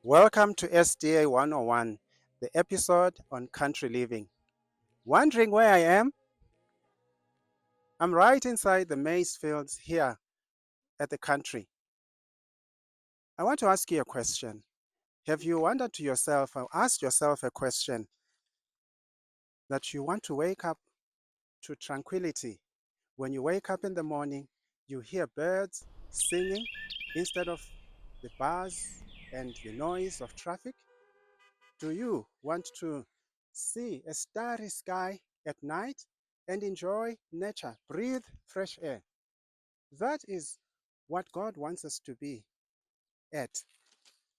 Welcome to SDA 101, the episode on country living. Wondering where I am? I'm right inside the maize fields here at the country. I want to ask you a question. Have you wondered to yourself or asked yourself a question that you want to wake up to tranquility? When you wake up in the morning, you hear birds singing instead of the buzz and the noise of traffic? Do you want to see a starry sky at night and enjoy nature, breathe fresh air? That is what God wants us to be at,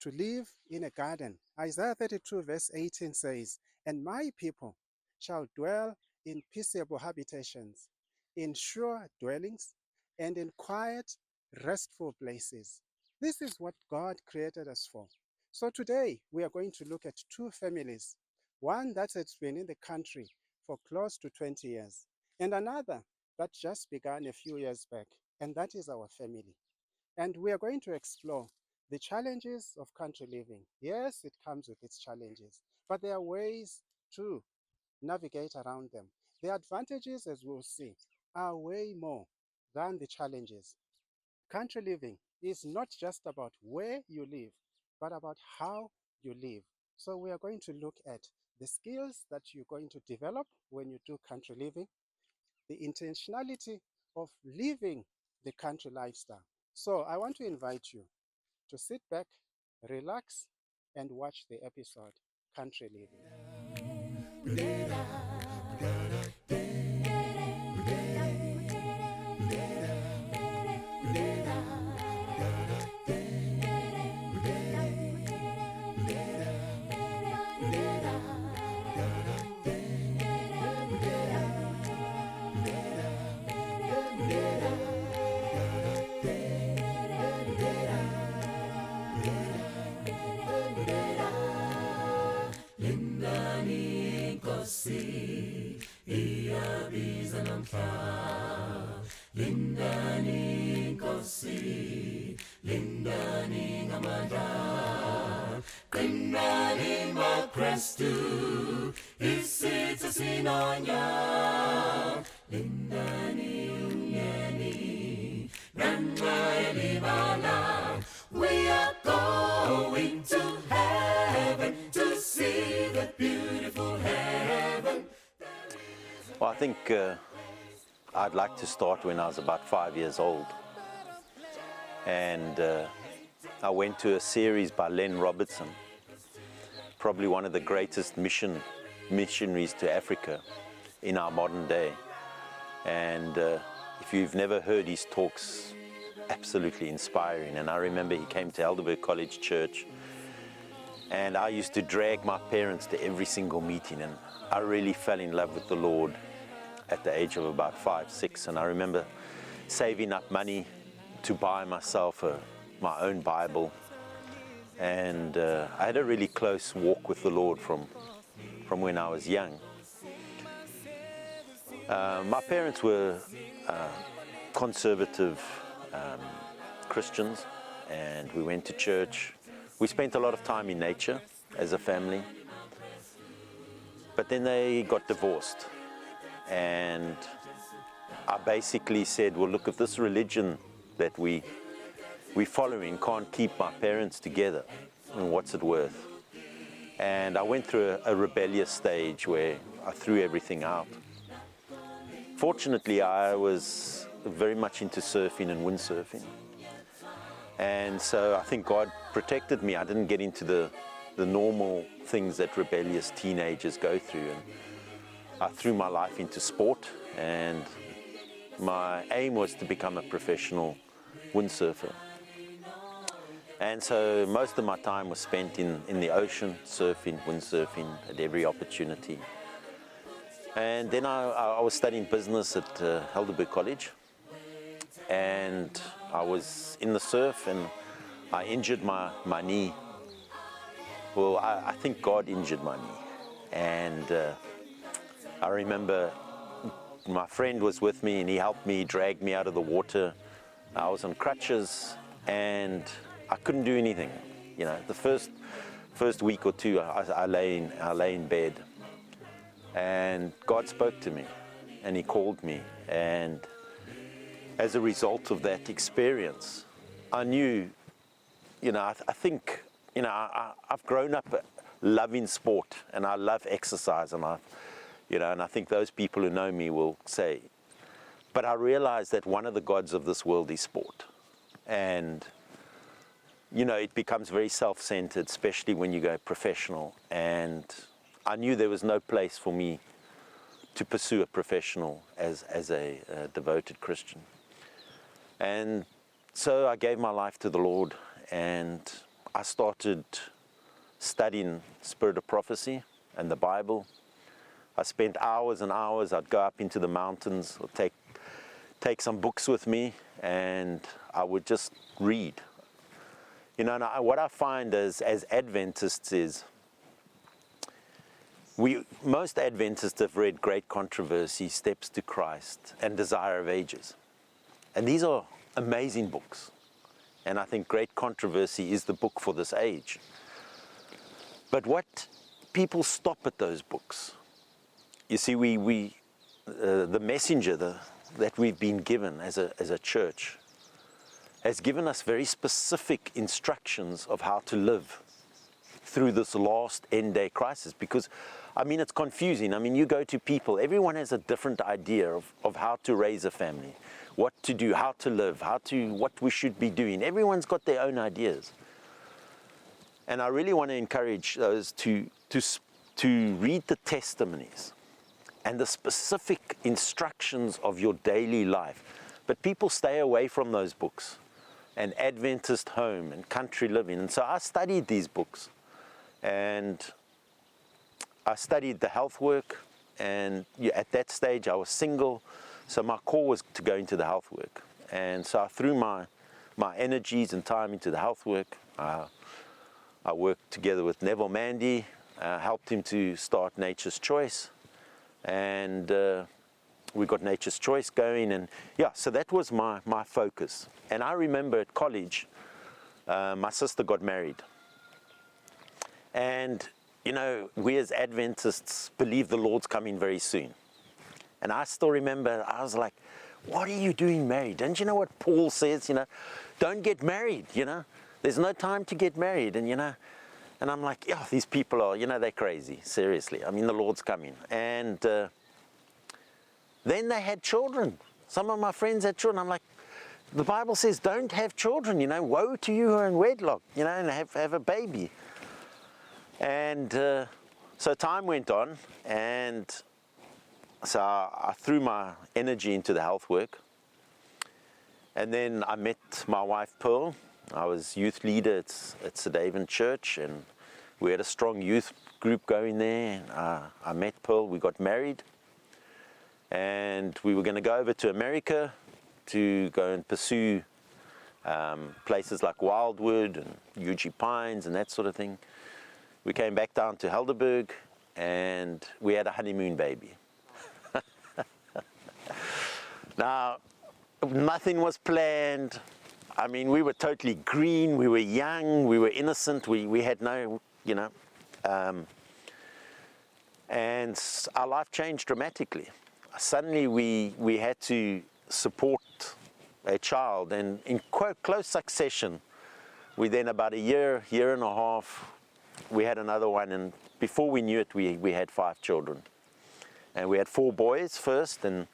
to live in a garden. Isaiah 32 verse 18 says, "And my people shall dwell in peaceable habitations, in sure dwellings, and in quiet, restful places." This is what God created us for. So today we are going to look at two families, one that has been in the country for close to 20 years, and another that just began a few years back, and that is our family. And we are going to explore the challenges of country living. Yes, it comes with its challenges, but there are ways to navigate around them. The advantages, as we'll see, are way more than the challenges. Country living is not just about where you live, but about how you live. So we are going to look at the skills that you're going to develop when you do country living, the intentionality of living the country lifestyle. So I want to invite you to sit back, relax, and watch the episode Country Living. Lindani Nkosi, Lindani Ngamanda, Lindani Makrestu, Isitsa Sinonya, Lindani Unyeni, Nanga Elibala. We are going to heaven to see the beautiful heaven. Well, I think I'd like to start when I was about 5 years old, and I went to a series by Len Robertson, probably one of the greatest missionaries to Africa in our modern day. And if you've never heard his talks, absolutely inspiring. And I remember he came to Helderberg College Church, and I used to drag my parents to every single meeting, and I really fell in love with the Lord at the age of about 5, 6, and I remember saving up money to buy myself my own Bible, and I had a really close walk with the Lord from when I was young. My parents were conservative Christians, and we went to church. We spent a lot of time in nature as a family, but then they got divorced. And I basically said, well, look, if this religion that we're following can't keep my parents together, then what's it worth? And I went through a rebellious stage where I threw everything out. Fortunately, I was very much into surfing and windsurfing. And so I think God protected me. I didn't get into the normal things that rebellious teenagers go through. And I threw my life into sport, and my aim was to become a professional windsurfer. And so most of my time was spent in the ocean, surfing, windsurfing at every opportunity. And then I was studying business at Helderberg College, and I was in the surf, and I injured my knee. Well, I think God injured my knee. And I remember my friend was with me, and he helped me, dragged me out of the water. I was on crutches, and I couldn't do anything. You know, the first week or two, I lay in bed, and God spoke to me, and He called me, and as a result of that experience, I knew, you know, I think, you know, I've grown up loving sport, and I love exercise, and and I think those people who know me will say, but I realized that one of the gods of this world is sport, and you know, it becomes very self-centered, especially when you go professional, and I knew there was no place for me to pursue a professional as a devoted Christian. And so I gave my life to the Lord, and I started studying Spirit of Prophecy and the Bible. I spent hours and hours. I'd go up into the mountains, or take some books with me, and I would just read. You know, and what I find as Adventists is, most Adventists have read Great Controversy, Steps to Christ, and Desire of Ages. And these are amazing books. And I think Great Controversy is the book for this age. But what people stop at those books, you see, the messenger that we've been given as a church has given us very specific instructions of how to live through this last end day crisis. Because, I mean, it's confusing. I mean, you go to people, everyone has a different idea of how to raise a family, what to do, how to live, what we should be doing. Everyone's got their own ideas. And I really want to encourage those to read the testimonies and the specific instructions of your daily life. But people stay away from those books, and Adventist Home and Country Living. And so I studied these books, and I studied the health work, and at that stage I was single, so my call was to go into the health work. And so I threw my energies and time into the health work. I worked together with Neville Mandy, helped him to start Nature's Choice, and we got Nature's Choice going, and yeah, so that was my focus. And I remember at college, my sister got married, and you know, we as Adventists believe the Lord's coming very soon. And I still remember, I was like, what are you doing married? Don't you know what Paul says, you know, don't get married, you know, there's no time to get married. And you know, and I'm like, yeah, these people are, you know, they're crazy, seriously. I mean, the Lord's coming. And then they had children. Some of my friends had children. I'm like, the Bible says don't have children, you know, woe to you who are in wedlock, you know, and have a baby. And so time went on, and so I threw my energy into the health work. And then I met my wife, Pearl. I was youth leader at St. David Church, and we had a strong youth group going there. I met Pearl, we got married, and we were going to go over to America to go and pursue places like Wildwood and UG Pines and that sort of thing. We came back down to Helderberg, and we had a honeymoon baby. Now, nothing was planned. I mean, we were totally green, we were young, we were innocent, we had no, you know, and our life changed dramatically. Suddenly we had to support a child, and in quite close succession, within about a year and a half, we had another one, and before we knew it, we had 5 children. And we had 4 boys first, and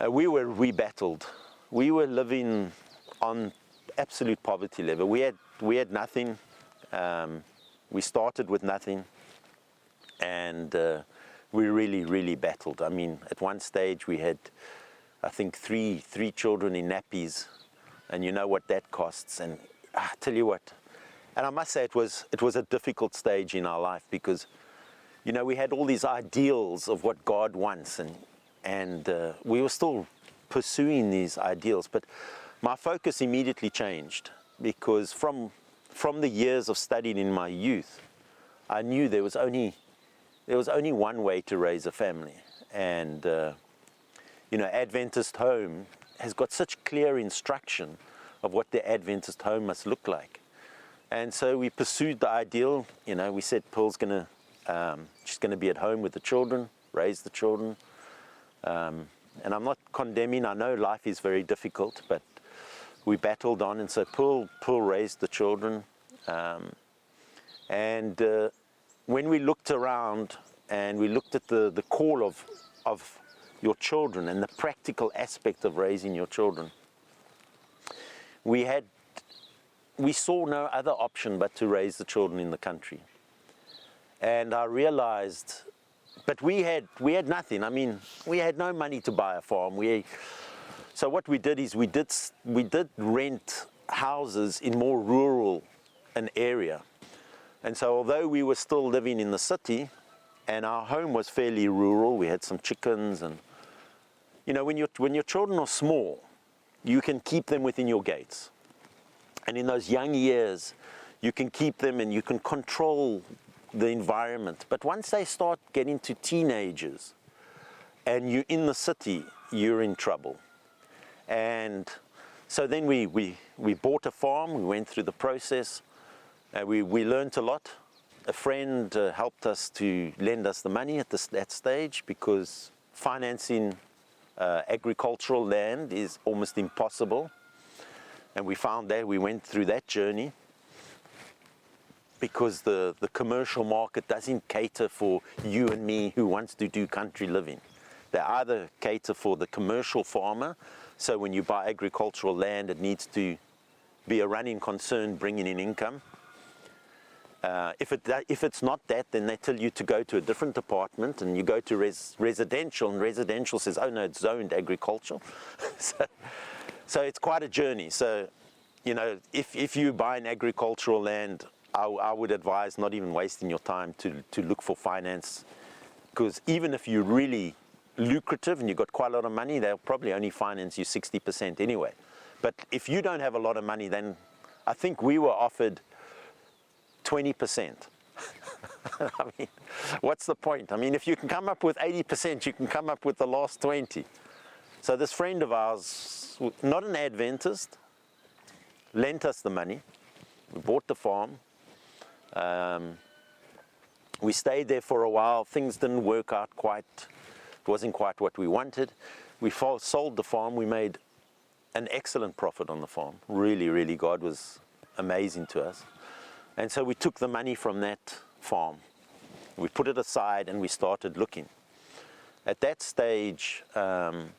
we battled. We were living on absolute poverty level. We had nothing. We started with nothing, and we really battled. I mean, at one stage we had, I think, three children in nappies, and you know what that costs. And I tell you what, and I must say it was a difficult stage in our life, because, you know, we had all these ideals of what God wants, and we were still pursuing these ideals. But my focus immediately changed, because from the years of studying in my youth, I knew there was only one way to raise a family. And you know, Adventist Home has got such clear instruction of what the Adventist home must look like. And so we pursued the ideal. You know, we said Pearl's she's gonna be at home with the children, raise the children. And I'm not condemning, I know life is very difficult, but we battled on, and so Pearl raised the children. When we looked around and we looked at the call of your children and the practical aspect of raising your children, we saw no other option but to raise the children in the country. And I realized, but we had nothing. I mean, we had no money to buy a farm. So what we did is we did rent houses in more rural an area. And so although we were still living in the city and our home was fairly rural, we had some chickens, and you know, when your children are small, you can keep them within your gates. And in those young years, you can keep them and you can control the environment. But once they start getting to teenagers and you're in the city, you're in trouble. And so then we bought a farm, we went through the process, we learned a lot. A friend helped us to lend us the money at that stage, because financing agricultural land is almost impossible. And we found that, we went through that journey, because the commercial market doesn't cater for you and me who wants to do country living. They either cater for the commercial farmer, so when you buy agricultural land, it needs to be a running concern bringing in income. If it's not that, then they tell you to go to a different department, and you go to residential, and residential says, oh no, it's zoned agricultural. So it's quite a journey. So, you know, if you buy an agricultural land, I would advise not even wasting your time to look for finance, because even if you're really lucrative and you've got quite a lot of money, they'll probably only finance you 60% anyway. But if you don't have a lot of money, then I think we were offered 20%. I mean, what's the point? I mean, if you can come up with 80%, you can come up with the last 20. So this friend of ours, not an Adventist, lent us the money. We bought the farm. We stayed there for a while. Things didn't work out quite. It wasn't quite what we wanted. We sold the farm. We made an excellent profit on the farm. Really, really, God was amazing to us. And so we took the money from that farm. We put it aside and we started looking. At that stage, you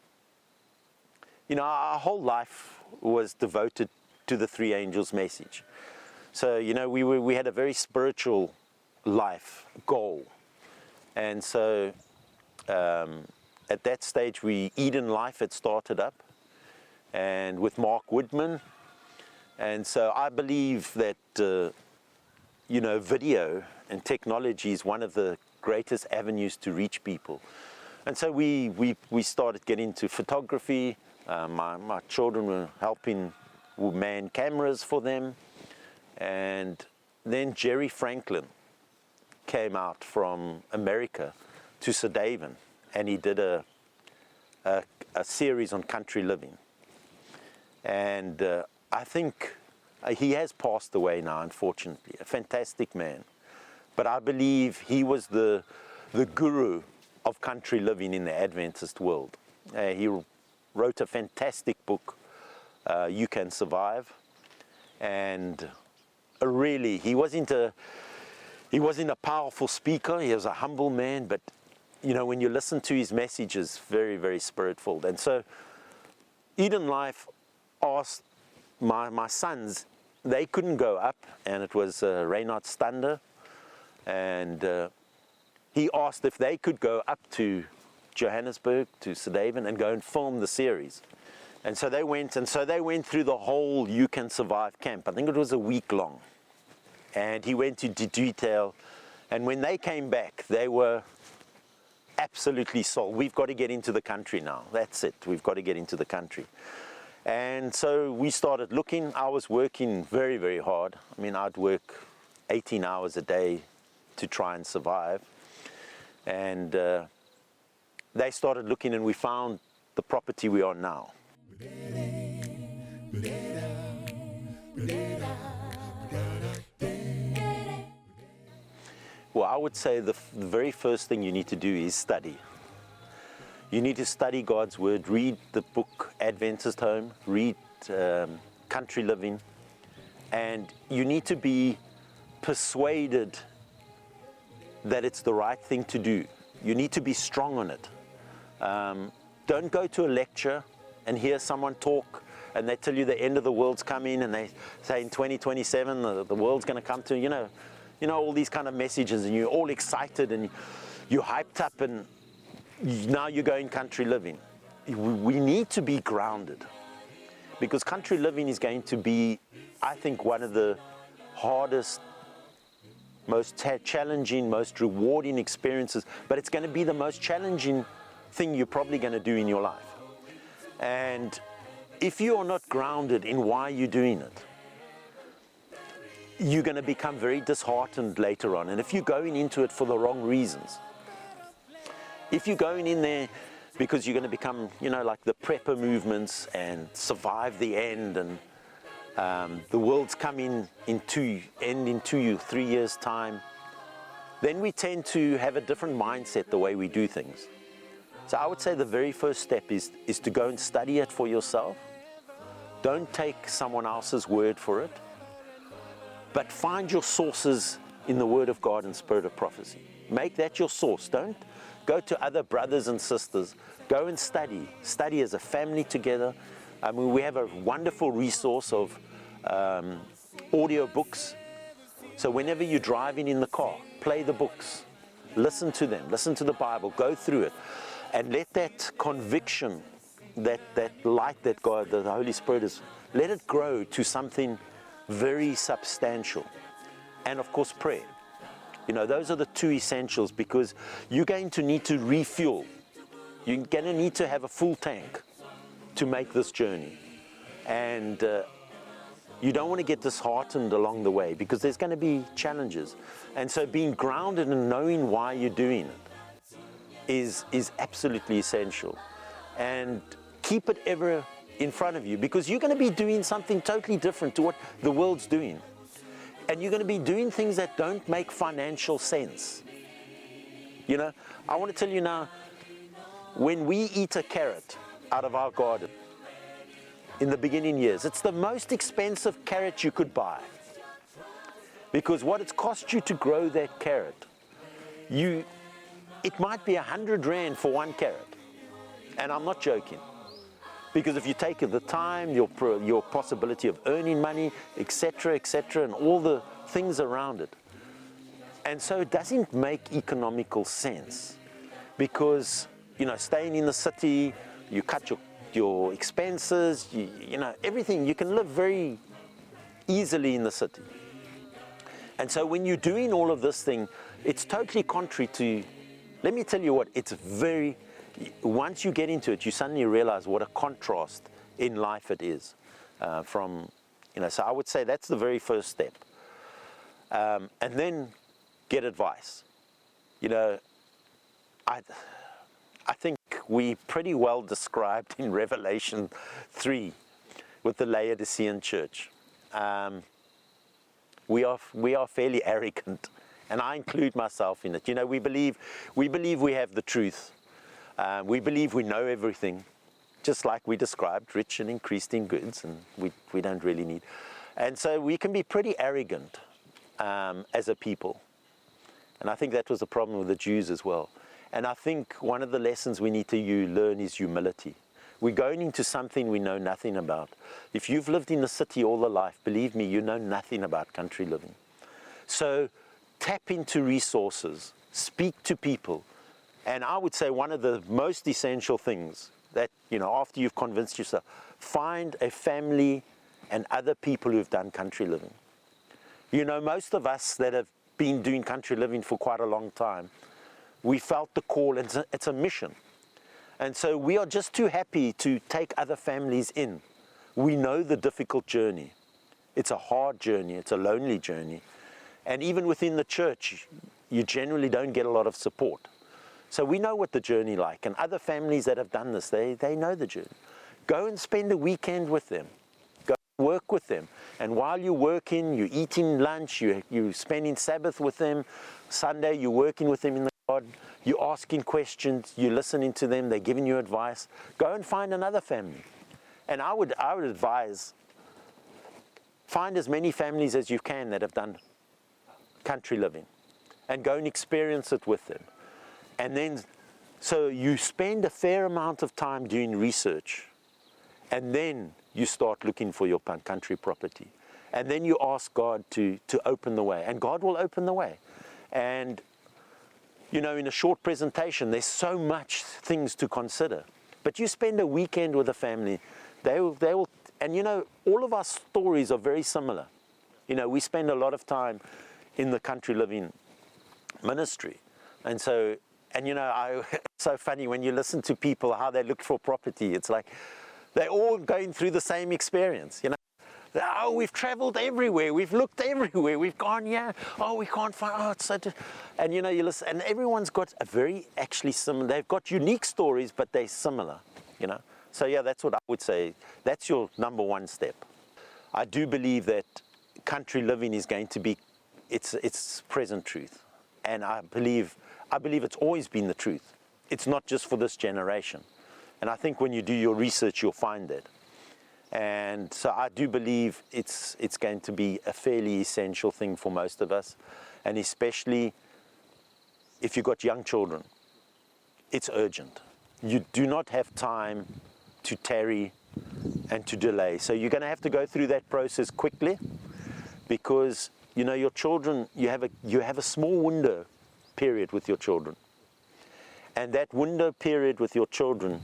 know, our whole life was devoted to the three angels' message. So, you know, we had a very spiritual life goal. And so at that stage, Eden Life had started up, and with Mark Woodman. And so I believe that, you know, video and technology is one of the greatest avenues to reach people. And so we started getting into photography. My children were helping man cameras for them. And then Jerry Franklin came out from America to Sedaven, and he did a series on country living. And I think he has passed away now, unfortunately, a fantastic man. But I believe he was the guru of country living in the Adventist world. He wrote a fantastic book, You Can Survive. And really, he wasn't a powerful speaker. He was a humble man, but you know, when you listen to his messages, very, very spirit-filled. And so Eden Life asked my sons, they couldn't go up, and it was Reinhard Stander, and he asked if they could go up to Johannesburg, to Sedaven, and go and film the series. And so they went, through the whole You Can Survive camp. I think it was a week long. And he went into detail. And when they came back, they were absolutely sold. We've got to get into the country now. That's it. We've got to get into the country. And so we started looking. I was working very, very hard. I mean, I'd work 18 hours a day to try and survive. And they started looking, and we found the property we are now. Well, I would say the very first thing you need to do is study. You need to study God's Word, read the book Adventist Home, read Country Living, and you need to be persuaded that it's the right thing to do. You need to be strong on it. Don't go to a lecture and hear someone talk and they tell you the end of the world's coming, and they say in 2027 the world's going to come to, you know, all these kind of messages, and you're all excited and you're hyped up, and now you're going country living. We need to be grounded, because country living is going to be, I think, one of the hardest, most challenging, most rewarding experiences, but it's going to be the most challenging thing you're probably going to do in your life. And if you are not grounded in why you're doing it, you're going to become very disheartened later on. And if you're going into it for the wrong reasons, if you're going in there because you're going to become, you know, like the prepper movements and survive the end, and the world's coming into 3 years' time, then we tend to have a different mindset the way we do things. So I would say the very first step is to go and study it for yourself. Don't take someone else's word for it, but find your sources in the Word of God and Spirit of Prophecy. Make that your source. Don't go to other brothers and sisters. Go and study. Study as a family together. I mean, we have a wonderful resource of audio books. So whenever you're driving in the car, play the books. Listen to them. Listen to the Bible. Go through it. And let that conviction, that light that God, the Holy Spirit is, let it grow to something very substantial. And of course, prayer. You know, those are the two essentials, because you're going to need to refuel. You're going to need to have a full tank to make this journey. And you don't want to get disheartened along the way, because there's going to be challenges. And so being grounded and knowing why you're doing it is absolutely essential. And keep it ever in front of you, because you're going to be doing something totally different to what the world's doing. And you're going to be doing things that don't make financial sense. You know, I want to tell you now, when we eat a carrot out of our garden in the beginning years, it's the most expensive carrot you could buy. Because what it's cost you to grow that carrot, it might be 100 Rand for one carrot. And I'm not joking. Because if you take the time, your possibility of earning money, etc., and all the things around it. And so it doesn't make economical sense, because, you know, staying in the city, you cut your expenses, you know, everything. You can live very easily in the city. And so when you're doing all of this thing, it's totally contrary to, let me tell you what, once you get into it, you suddenly realize what a contrast in life it is from, you know, so I would say that's the very first step. And then get advice. You know, I think we pretty well described in Revelation 3 with the Laodicean church. We are fairly arrogant, and I include myself in it. You know, we believe we have the truth. We believe we know everything, just like we described, rich and increased in goods, and we don't really need. And so we can be pretty arrogant as a people. And I think that was the problem with the Jews as well. And I think one of the lessons we need to learn is humility. We're going into something we know nothing about. If you've lived in the city all the life, believe me, you know nothing about country living. So tap into resources, speak to people. And I would say one of the most essential things that, you know, after you've convinced yourself, find a family and other people who've done country living. You know, most of us that have been doing country living for quite a long time, we felt the call, and it's a mission. And so we are just too happy to take other families in. We know the difficult journey. It's a hard journey. It's a lonely journey. And even within the church, you generally don't get a lot of support. So we know what the journey like, and other families that have done this, they know the journey. Go and spend a weekend with them. work with them. And while you're working, you're eating lunch, you're spending Sabbath with them, Sunday you're working with them in the garden, you're asking questions, you're listening to them, they're giving you advice. Go and find another family. And I would advise, find as many families as you can that have done country living, and go and experience it with them. And then, so you spend a fair amount of time doing research, and then you start looking for your country property. And then you ask God to open the way, and God will open the way. And, you know, in a short presentation, there's so much things to consider. But you spend a weekend with a family, they will, and you know, all of our stories are very similar. You know, we spend a lot of time in the country living ministry. And so, and you know, it's so funny when you listen to people, how they look for property. It's like, they're all going through the same experience, you know. Oh, we've traveled everywhere, we've looked everywhere, we've gone, yeah, oh, we can't find, oh, it's so, and you know, you listen, and everyone's got a very, actually similar, they've got unique stories, but they're similar, you know. So yeah, that's what I would say, that's your number one step. I do believe that country living is going to be, it's present truth, and I believe it's always been the truth. It's not just for this generation, and I think when you do your research, you'll find that. And so I do believe it's going to be a fairly essential thing for most of us, and especially if you've got young children, it's urgent. You do not have time to tarry and to delay. So you're going to have to go through that process quickly, because you know your children, you have a small window period with your children, and that window period with your children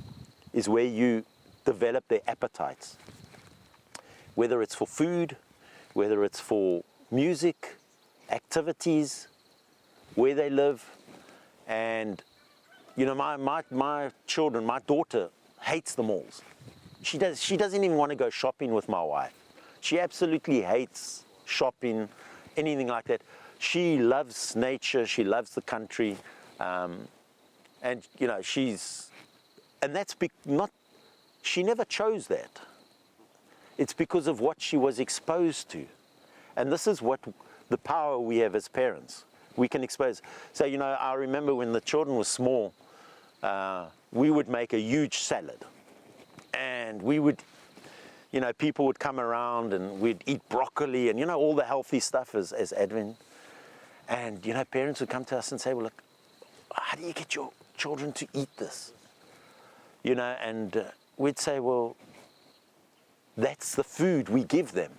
is where you develop their appetites, whether it's for food, whether it's for music, activities, where they live. And you know, my children, my daughter hates the malls. She doesn't even want to go shopping with my wife. She absolutely hates shopping, anything like that. She loves nature, she loves the country, and you know, and that's not, she never chose that. It's because of what she was exposed to. And this is what the power we have as parents. We can expose. So, you know, I remember when the children were small, we would make a huge salad. And we would, you know, people would come around and we'd eat broccoli and, you know, all the healthy stuff as Advent. And, you know, parents would come to us and say, well, look, how do you get your children to eat this? You know, and we'd say, well, that's the food we give them.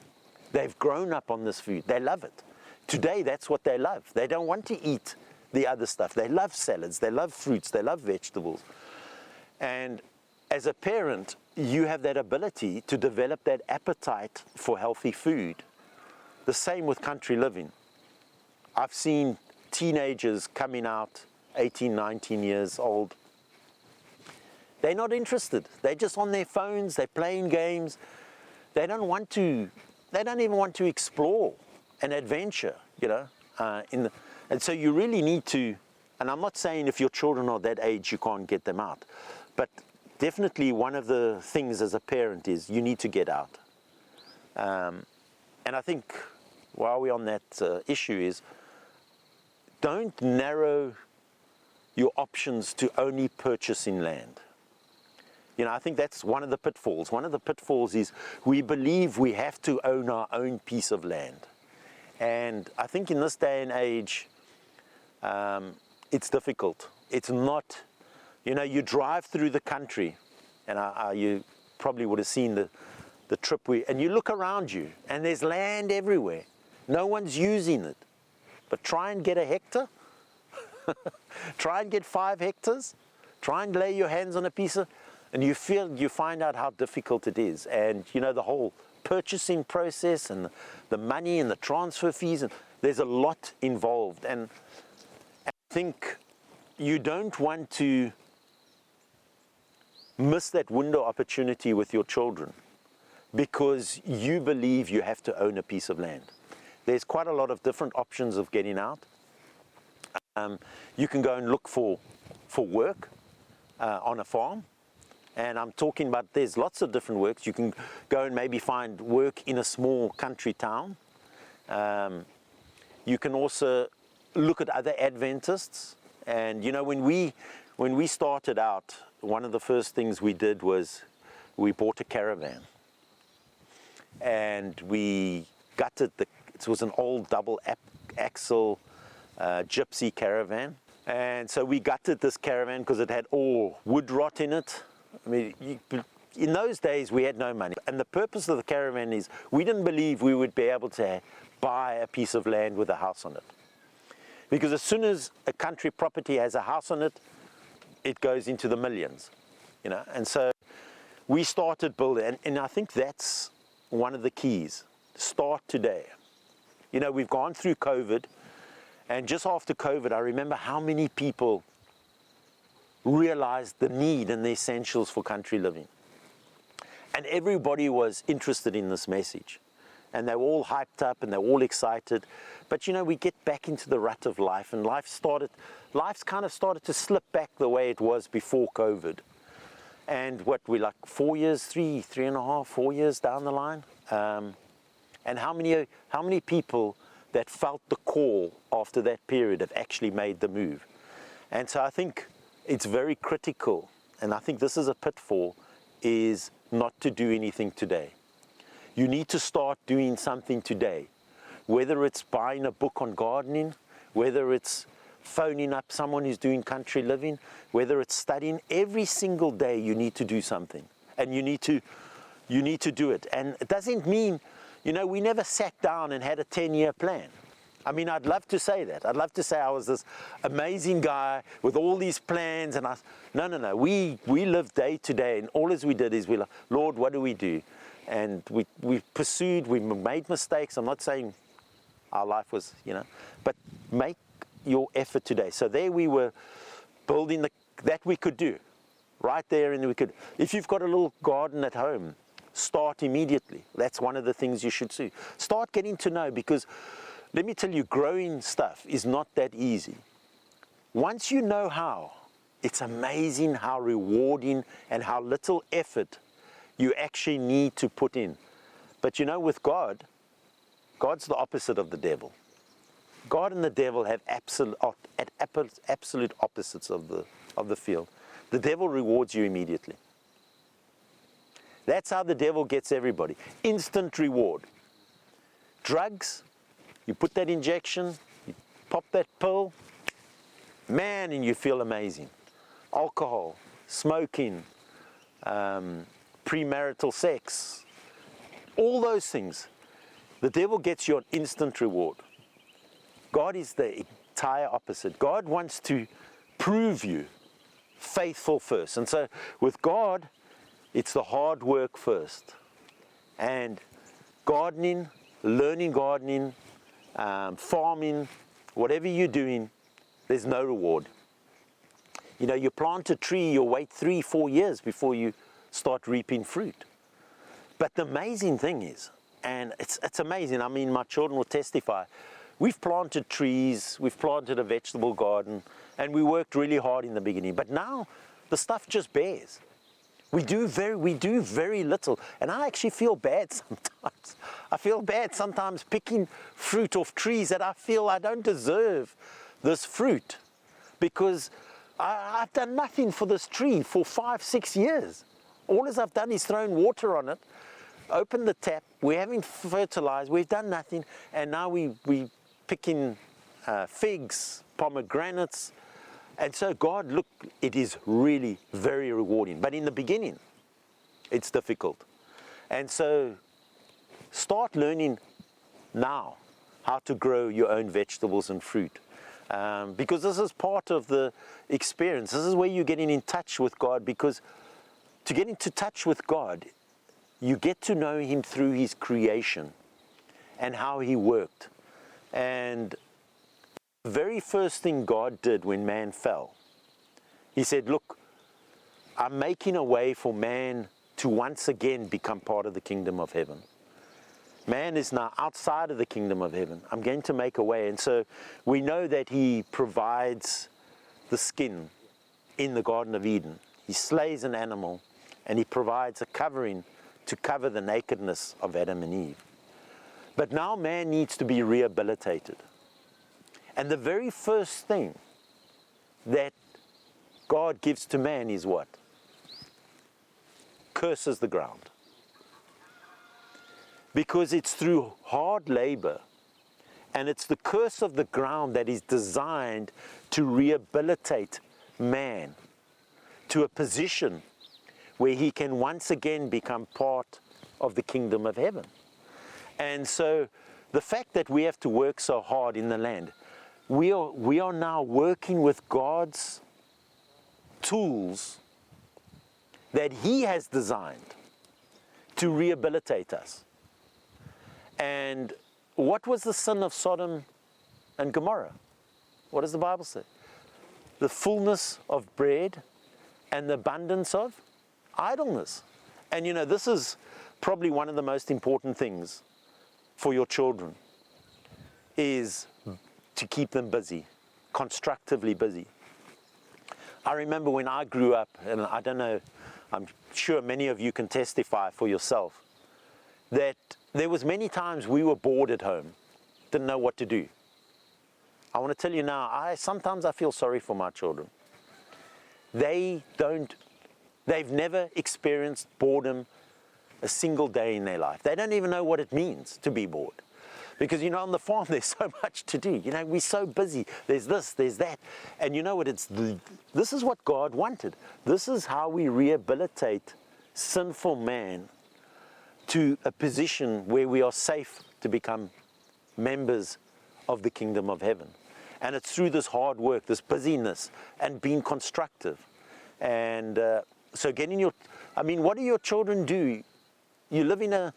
They've grown up on this food. They love it. Today, that's what they love. They don't want to eat the other stuff. They love salads. They love fruits. They love vegetables. And as a parent, you have that ability to develop that appetite for healthy food. The same with country living. I've seen teenagers coming out, 18, 19 years old. They're not interested. They're just on their phones. They're playing games. They don't even want to explore an adventure, you know. And so you really need to, and I'm not saying if your children are that age you can't get them out, but definitely one of the things as a parent is you need to get out. And I think while we're on that issue is, don't narrow your options to only purchasing land. You know, I think that's one of the pitfalls. One of the pitfalls is we believe we have to own our own piece of land. And I think in this day and age, it's difficult. It's not, you know, you drive through the country, and you probably would have seen the trip and you look around you, and there's land everywhere. No one's using it. But try and get a hectare. Try and get 5 hectares. Try and lay your hands on a piece of, and you find out how difficult it is. And you know, the whole purchasing process and the money and the transfer fees, and there's a lot involved. And I think you don't want to miss that window opportunity with your children because you believe you have to own a piece of land. There's quite a lot of different options of getting out. You can go and look for work on a farm. And I'm talking about, there's lots of different works. You can go and maybe find work in a small country town. You can also look at other Adventists. And you know, when we started out, one of the first things we did was we bought a caravan. And we gutted it was an old double axle gypsy caravan. And so we gutted this caravan because it had all wood rot in it. I mean, in those days we had no money. And the purpose of the caravan is we didn't believe we would be able to buy a piece of land with a house on it. Because as soon as a country property has a house on it, it goes into the millions, you know. And so we started building, and I think that's one of the keys. Start today. You know, we've gone through COVID, and just after COVID, I remember how many people realized the need and the essentials for country living. And everybody was interested in this message. And they were all hyped up and they were all excited. But you know, we get back into the rut of life, and life's kind of started to slip back the way it was before COVID. And what, we're like 4 years, 3.5, 4 years down the line. And how many people that felt the call after that period have actually made the move? And so I think it's very critical, and I think this is a pitfall, is not to do anything today. You need to start doing something today, whether it's buying a book on gardening, whether it's phoning up someone who's doing country living, whether it's studying. Every single day you need to do something, and you need to do it. And it doesn't mean, you know, we never sat down and had a 10-year plan. I mean, I'd love to say that. I'd love to say I was this amazing guy with all these plans, and no. We lived day to day, and all as we did is we like, Lord, what do we do? And we pursued, we made mistakes. I'm not saying our life was, you know, but make your effort today. So there we were building that we could do right there, and we could. If you've got a little garden at home, start immediately. That's one of the things you should do. Start getting to know, because let me tell you, growing stuff is not that easy. Once you know how, it's amazing how rewarding and how little effort you actually need to put in. But you know, with God, God's the opposite of the devil. God and the devil have absolute opposites of the field. The devil rewards you immediately. That's how the devil gets everybody. Instant reward. Drugs, you put that injection, you pop that pill, man, and you feel amazing. Alcohol, smoking, premarital sex, all those things. The devil gets you an instant reward. God is the entire opposite. God wants to prove you faithful first. And so with God, it's the hard work first. And gardening, learning gardening, farming, whatever you're doing, there's no reward. You know, you plant a tree, you'll wait 3-4 years before you start reaping fruit. But the amazing thing is, and it's amazing, I mean, my children will testify, we've planted trees, we've planted a vegetable garden, and we worked really hard in the beginning, but now the stuff just bears. We do very little, and I actually feel bad sometimes. I feel bad sometimes picking fruit off trees that I feel I don't deserve this fruit, because I've done nothing for this tree for 5-6 years. All as I've done is thrown water on it, opened the tap, we haven't fertilized, we've done nothing, and now we picking figs, pomegranates. And so God, look, it is really very rewarding. But in the beginning, it's difficult. And so start learning now how to grow your own vegetables and fruit. Because this is part of the experience. This is where you're getting in touch with God, because to get into touch with God, you get to know Him through His creation and how He worked. And the very first thing God did when man fell, He said, look, I'm making a way for man to once again become part of the kingdom of heaven. Man is now outside of the kingdom of heaven. I'm going to make a way. And so we know that He provides the skin in the Garden of Eden. He slays an animal and he provides a covering to cover the nakedness of Adam and Eve. But now man needs to be rehabilitated. And the very first thing that God gives to man is what? Curses the ground. Because it's through hard labor, and it's the curse of the ground that is designed to rehabilitate man to a position where he can once again become part of the kingdom of heaven. And so the fact that we have to work so hard in the land, we are now working with God's tools that he has designed to rehabilitate us. And what was the sin of Sodom and Gomorrah? What does the Bible say? The fullness of bread and the abundance of idleness. And you know, this is probably one of the most important things for your children, is to keep them busy, constructively busy. I remember when I grew up, and I don't know, I'm sure many of you can testify for yourself, that there was many times we were bored at home, didn't know what to do. I want to tell you now, sometimes I feel sorry for my children. They've never experienced boredom a single day in their life. They don't even know what it means to be bored. Because, you know, on the farm, there's so much to do. You know, we're so busy. There's this, there's that. And you know what? This is what God wanted. This is how we rehabilitate sinful man to a position where we are safe to become members of the kingdom of heaven. And it's through this hard work, this busyness, and being constructive. And so what do your children do? You live in an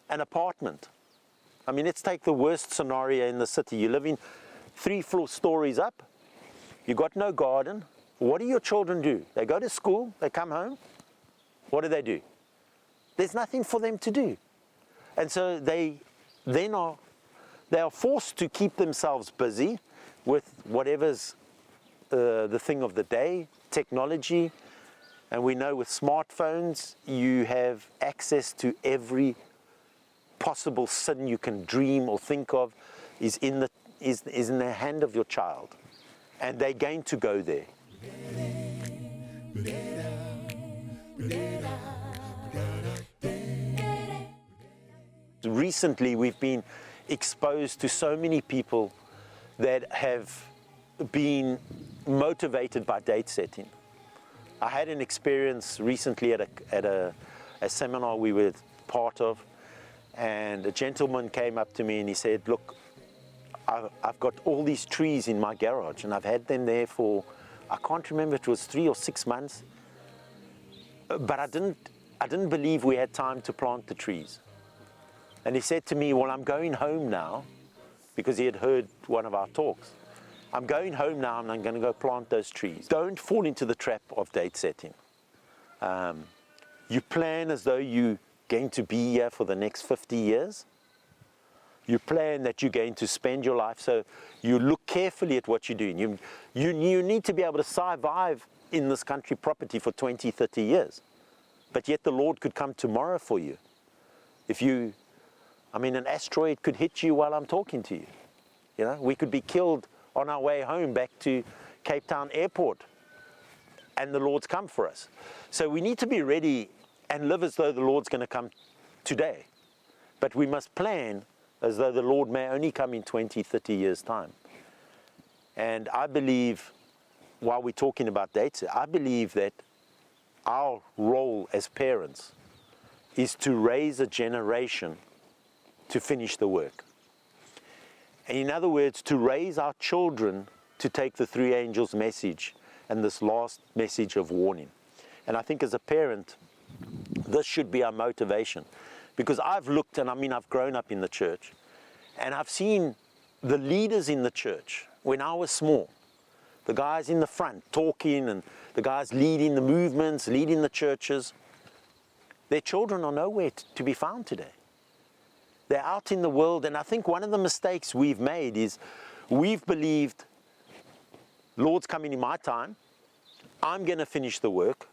apartment. I mean, let's take the worst scenario in the city. You live in 3 stories up. You got no garden. What do your children do? They go to school, they come home. What do? There's nothing for them to do. And so they are forced to keep themselves busy with whatever's the thing of the day, technology. And we know with smartphones, you have access to every possible sin you can dream or think of is in the hand of your child. And they're going to go there. Recently, we've been exposed to so many people that have been motivated by date setting. I had an experience recently at a seminar we were part of, and a gentleman came up to me and he said, look, I've got all these trees in my garage and I've had them there for, I can't remember, it was 3 or 6 months, but I didn't believe we had time to plant the trees. And he said to me, well, I'm going home now, because he had heard one of our talks. I'm going home now and I'm going to go plant those trees. Don't fall into the trap of date setting. You plan as though you're going to be here for the next 50 years. You plan that you're going to spend your life, so you look carefully at what you're doing. You need to be able to survive in this country property for 20, 30 years. But yet the Lord could come tomorrow for you. An asteroid could hit you while I'm talking to you. You know, we could be killed on our way home back to Cape Town Airport, and the Lord's come for us. So we need to be ready and live as though the Lord's going to come today. But we must plan as though the Lord may only come in 20, 30 years' time. And I believe, while we're talking about dates, I believe that our role as parents is to raise a generation to finish the work. In other words, to raise our children to take the 3 angels' message and this last message of warning. And I think as a parent, this should be our motivation. Because I've looked, and I've grown up in the church, and I've seen the leaders in the church when I was small, the guys in the front talking, and the guys leading the movements, leading the churches. Their children are nowhere to be found today. They're out in the world, and I think one of the mistakes we've made is we've believed, Lord's coming in my time, I'm going to finish the work,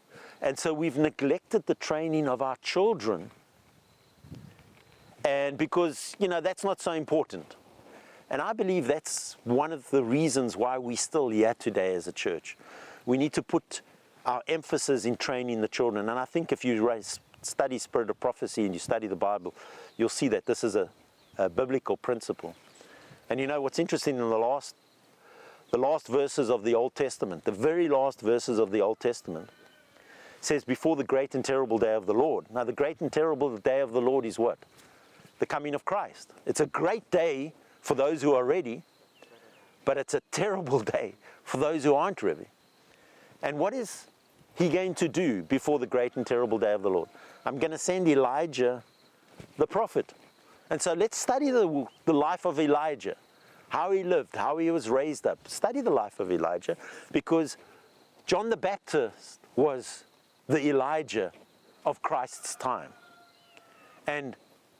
And so we've neglected the training of our children, and because, that's not so important. And I believe that's one of the reasons why we're still here today as a church. We need to put our emphasis in training the children. And I think if you study Spirit of Prophecy and you study the Bible, you'll see that this is a biblical principle. And what's interesting, in the last verses of the Old Testament, the very last verses of the Old Testament, says, before the great and terrible day of the Lord. Now, the great and terrible day of the Lord is what? The coming of Christ. It's a great day for those who are ready, but it's a terrible day for those who aren't ready. And what is he going to do before the great and terrible day of the Lord? I'm going to send Elijah the prophet. And so let's study the life of Elijah, how he lived, how he was raised up. Study the life of Elijah, because John the Baptist was the Elijah of Christ's time. And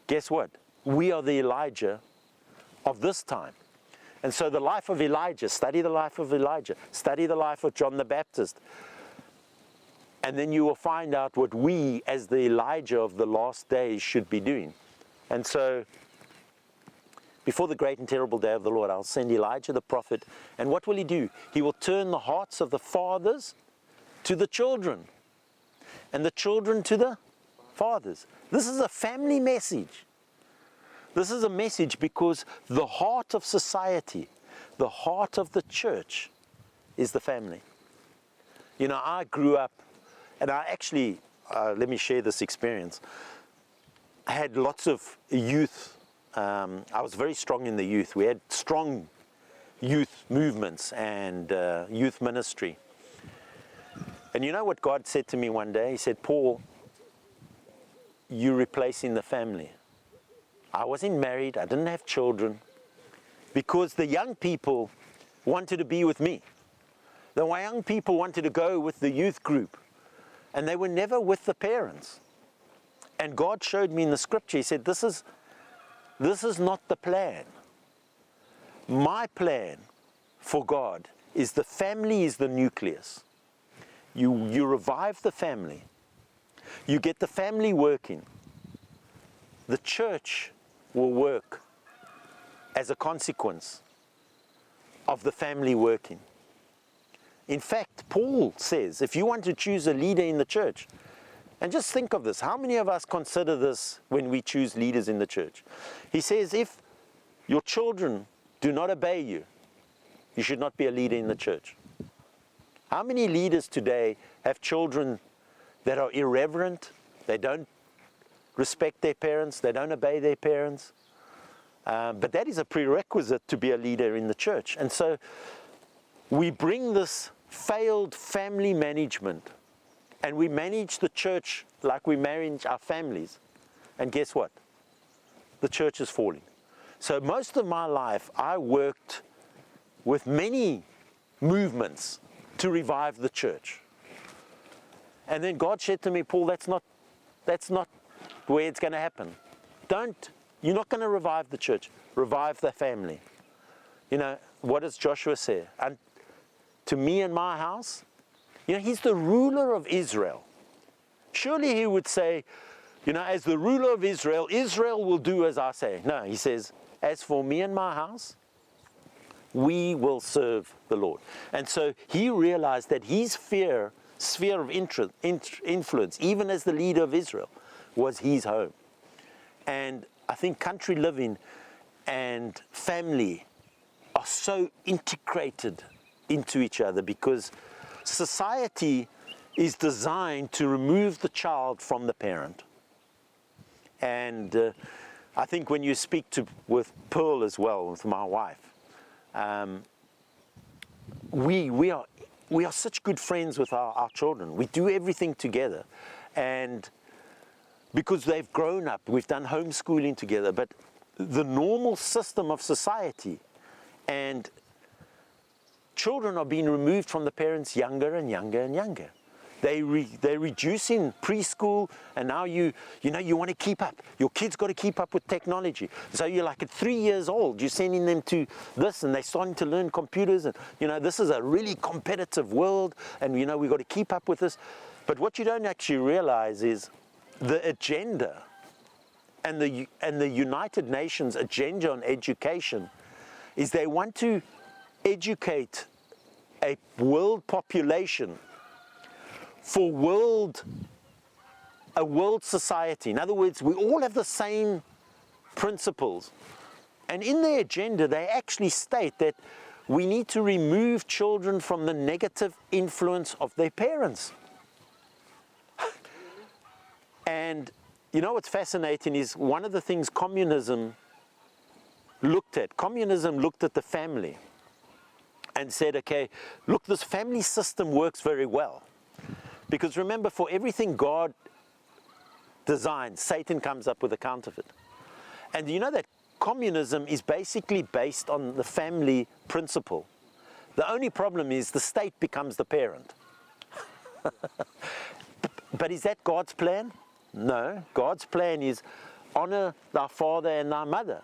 guess what? We are the Elijah of this time. And so the life of Elijah, study the life of Elijah, study the life of John the Baptist, and then you will find out what we as the Elijah of the last days should be doing. And so before the great and terrible day of the Lord, I'll send Elijah the prophet, and what will he do? He will turn the hearts of the fathers to the children, and the children to the fathers. This is a family message. This is a message because the heart of society, the heart of the church, is the family. I grew up, and I actually, let me share this experience. I had lots of youth. I was very strong in the youth. We had strong youth movements and youth ministry. And you know what God said to me one day? He said, Paul, you're replacing the family. I wasn't married, I didn't have children, because the young people wanted to be with me. The young people wanted to go with the youth group, and they were never with the parents. And God showed me in the scripture, he said, this is not the plan. My plan for God is the family is the nucleus. You revive the family. You get the family working. The church will work as a consequence of the family working. In fact, Paul says, if you want to choose a leader in the church, and just think of this, how many of us consider this when we choose leaders in the church? He says, if your children do not obey you, you should not be a leader in the church. How many leaders today have children that are irreverent? They don't respect their parents, they don't obey their parents. But that is a prerequisite to be a leader in the church. And so we bring this failed family management, and we manage the church like we manage our families. And guess what? The church is falling. So most of my life, I worked with many movements to revive the church. And then God said to me, Paul, that's not where it's going to happen. You're not going to revive the church. Revive the family. What does Joshua say? And to me and my house, he's the ruler of Israel. Surely he would say, as the ruler of Israel, Israel will do as I say. No, he says, as for me and my house, we will serve the Lord. And so he realized that his sphere of influence, even as the leader of Israel, was his home. And I think country living and family are so integrated into each other, because society is designed to remove the child from the parent. And I think when you speak with Pearl as well, with my wife, we are such good friends with our children. We do everything together, and because they've grown up, we've done homeschooling together. But the normal system of society, and children are being removed from the parents younger and younger and younger. They're reducing preschool, and now you want to keep up. Your kids got to keep up with technology. So you're like at 3 years old, you're sending them to this, and they're starting to learn computers, and this is a really competitive world, and we've got to keep up with this. But what you don't actually realize is the agenda and the United Nations agenda on education is they want to educate a world population for a world society. In other words, we all have the same principles. And in their agenda, they actually state that we need to remove children from the negative influence of their parents. And you know what's fascinating is one of the things communism looked at the family and said, okay, look, this family system works very well. Because remember, for everything God designed, Satan comes up with a counterfeit. And you know that communism is basically based on the family principle. The only problem is the state becomes the parent. But is that God's plan? No. God's plan is honor thy father and thy mother.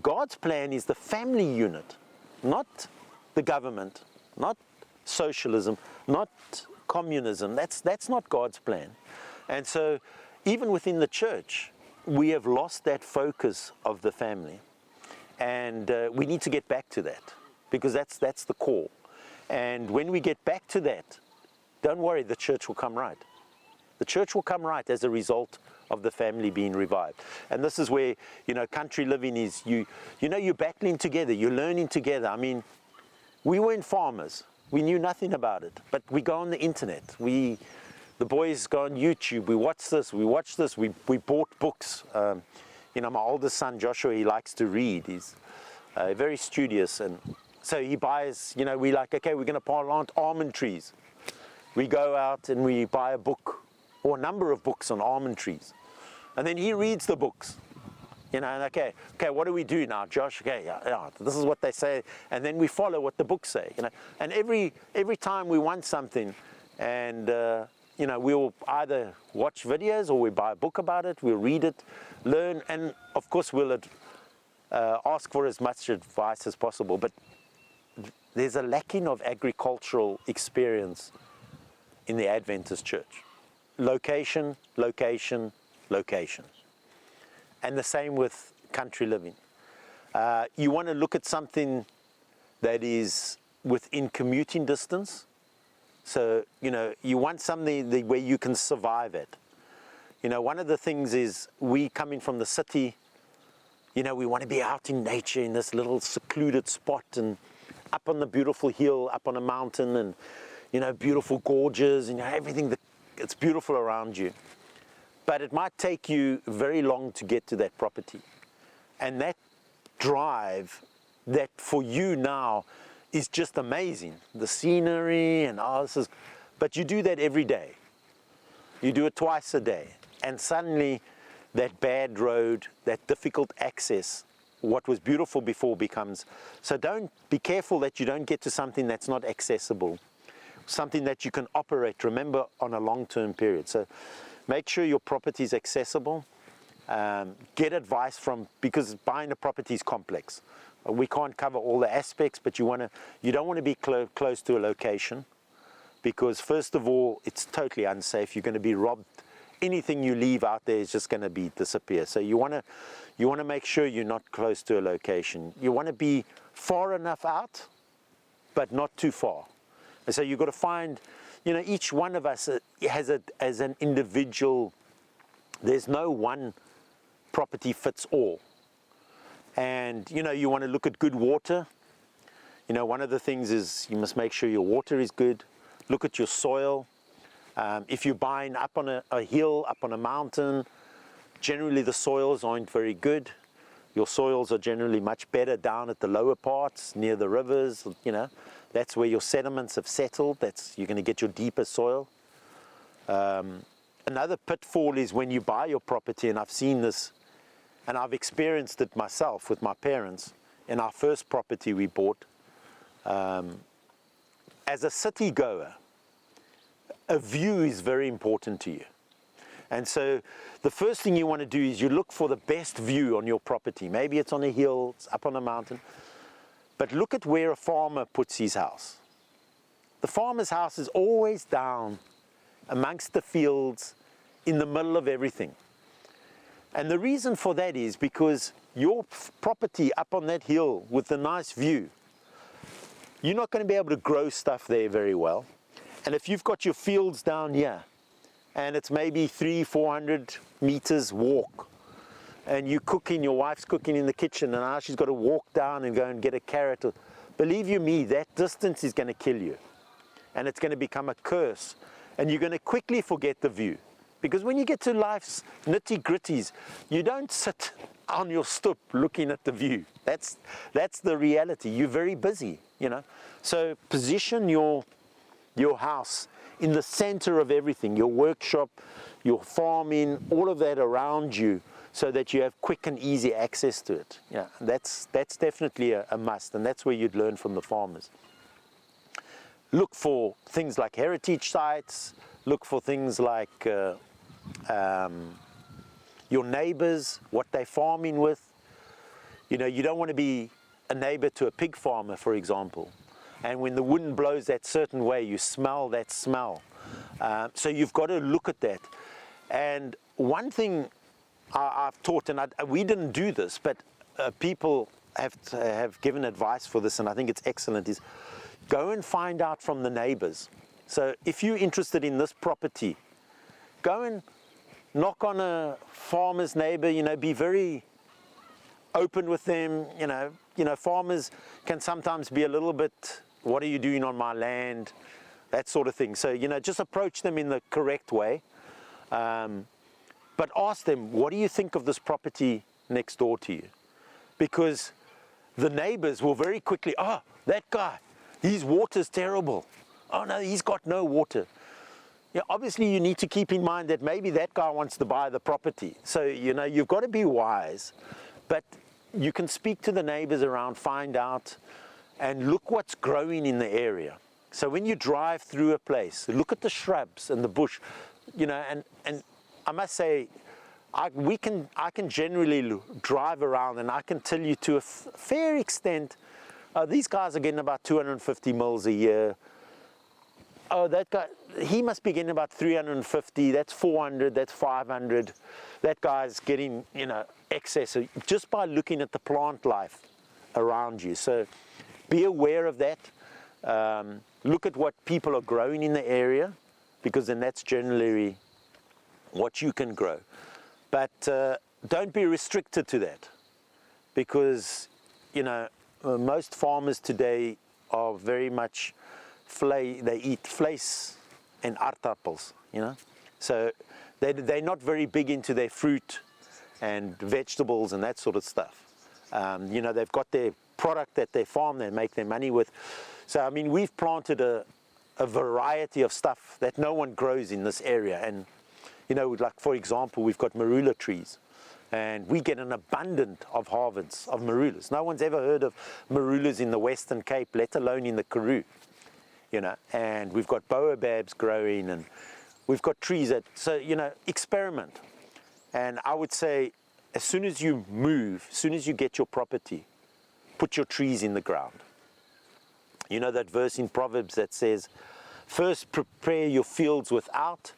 God's plan is the family unit, not the government, not socialism, not communism. That's not God's plan. And so even within the church, we have lost that focus of the family, and we need to get back to that, because that's the core. And when we get back to that, don't worry, the church will come right. The church will come right as a result of the family being revived. And this is where, you know, country living is, you're battling together, you're learning together. I mean, we weren't farmers, we knew nothing about it, but we go on the internet, the boys go on YouTube, we watch this, we bought books. You know, my oldest son, Joshua, he likes to read. He's very studious. And so he buys, you know, we're like, okay, we're going to plant almond trees. We go out and we buy a book or a number of books on almond trees. And then he reads the books. You know, and okay, what do we do now, Josh? Okay, yeah, this is what they say. And then we follow what the books say, you know. And every time we want something, and you know, we'll either watch videos or we buy a book about it, we'll read it, learn, and of course we'll ask for as much advice as possible. But there's a lacking of agricultural experience in the Adventist church. Location, location, location. And the same with country living. You want to look at something that is within commuting distance. So, you know, you want something where you can survive it. You know, one of the things is we coming from the city, you know, we want to be out in nature in this little secluded spot and up on the beautiful hill, up on a mountain, and, you know, beautiful gorges, and, you know, everything it's beautiful around you. But it might take you very long to get to that property. And that drive that for you now is just amazing. The scenery and all this but you do that every day. You do it twice a day. And suddenly that bad road, that difficult access, what was beautiful before becomes. So be careful that you don't get to something that's not accessible. Something that you can operate, remember, on a long-term period. So make sure your property is accessible. Get advice because buying a property is complex. We can't cover all the aspects, but you don't want to be close to a location, because first of all, it's totally unsafe. You're going to be robbed. Anything you leave out there is just going to disappear. So you want to make sure you're not close to a location. You want to be far enough out, but not too far. And so you've got to find, you know, each one of us has as an individual. There's no one property fits all. And, you know, you want to look at good water. You know, one of the things is you must make sure your water is good. Look at your soil. If you're buying up on a hill, up on a mountain, generally the soils aren't very good. Your soils are generally much better down at the lower parts, near the rivers, you know. That's where your sediments have settled. You're going to get your deeper soil. Another pitfall is when you buy your property, and I've seen this, and I've experienced it myself with my parents in our first property we bought. As a city goer, a view is very important to you. And so the first thing you want to do is you look for the best view on your property. Maybe it's on a hill, it's up on a mountain. But look at where a farmer puts his house. The farmer's house is always down amongst the fields, in the middle of everything. And the reason for that is because your property up on that hill with the nice view, you're not going to be able to grow stuff there very well. And if you've got your fields down here, and it's maybe 300-400 meters walk, and you're cooking, your wife's cooking in the kitchen, and now she's got to walk down and go and get a carrot. Believe you me, that distance is going to kill you. And it's going to become a curse. And you're going to quickly forget the view. Because when you get to life's nitty-gritties, you don't sit on your stoop looking at the view. That's the reality. You're very busy, you know. So position your house in the center of everything, your workshop, your farming, all of that around you, so that you have quick and easy access to it. Yeah, that's definitely a must, and that's where you'd learn from the farmers. Look for things like heritage sites, look for things like your neighbors, what they're farming with. You know, you don't want to be a neighbor to a pig farmer, for example. And when the wind blows that certain way, you smell that smell. So you've got to look at that. And one thing I've taught, and we didn't do this, but people have given advice for this, and I think it's excellent, is go and find out from the neighbors. So if you're interested in this property, go and knock on a farmer's neighbor, you know, be very open with them. You know, farmers can sometimes be a little bit, what are you doing on my land? That sort of thing. So, you know, just approach them in the correct way. But ask them, what do you think of this property next door to you? Because the neighbors will very quickly, oh, that guy, his water's terrible. Oh no, he's got no water. Yeah, obviously you need to keep in mind that maybe that guy wants to buy the property. So, you know, you've got to be wise, but you can speak to the neighbors around, find out, and look what's growing in the area. So when you drive through a place, look at the shrubs and the bush, you know, and I must say, I can generally drive around and I can tell you to a fair extent, these guys are getting about 250 mils a year. Oh, that guy, he must be getting about 350, that's 400, that's 500. That guy's getting, you know, excess just by looking at the plant life around you. So be aware of that. Look at what people are growing in the area, because then that's generally what you can grow. But don't be restricted to that, because, you know, most farmers today are very much they eat vleis and aardappels, you know. So they're not very big into their fruit and vegetables and that sort of stuff. You know, they've got their product that they farm, they make their money with. So, I mean, we've planted a variety of stuff that no one grows in this area. And, you know, like, for example, we've got marula trees. And we get an abundance of harvests of marulas. No one's ever heard of marulas in the Western Cape, let alone in the Karoo. You know, and we've got baobabs growing, and we've got trees that, so, you know, experiment. And I would say, as soon as you move, as soon as you get your property, put your trees in the ground. You know that verse in Proverbs that says, first prepare your fields without,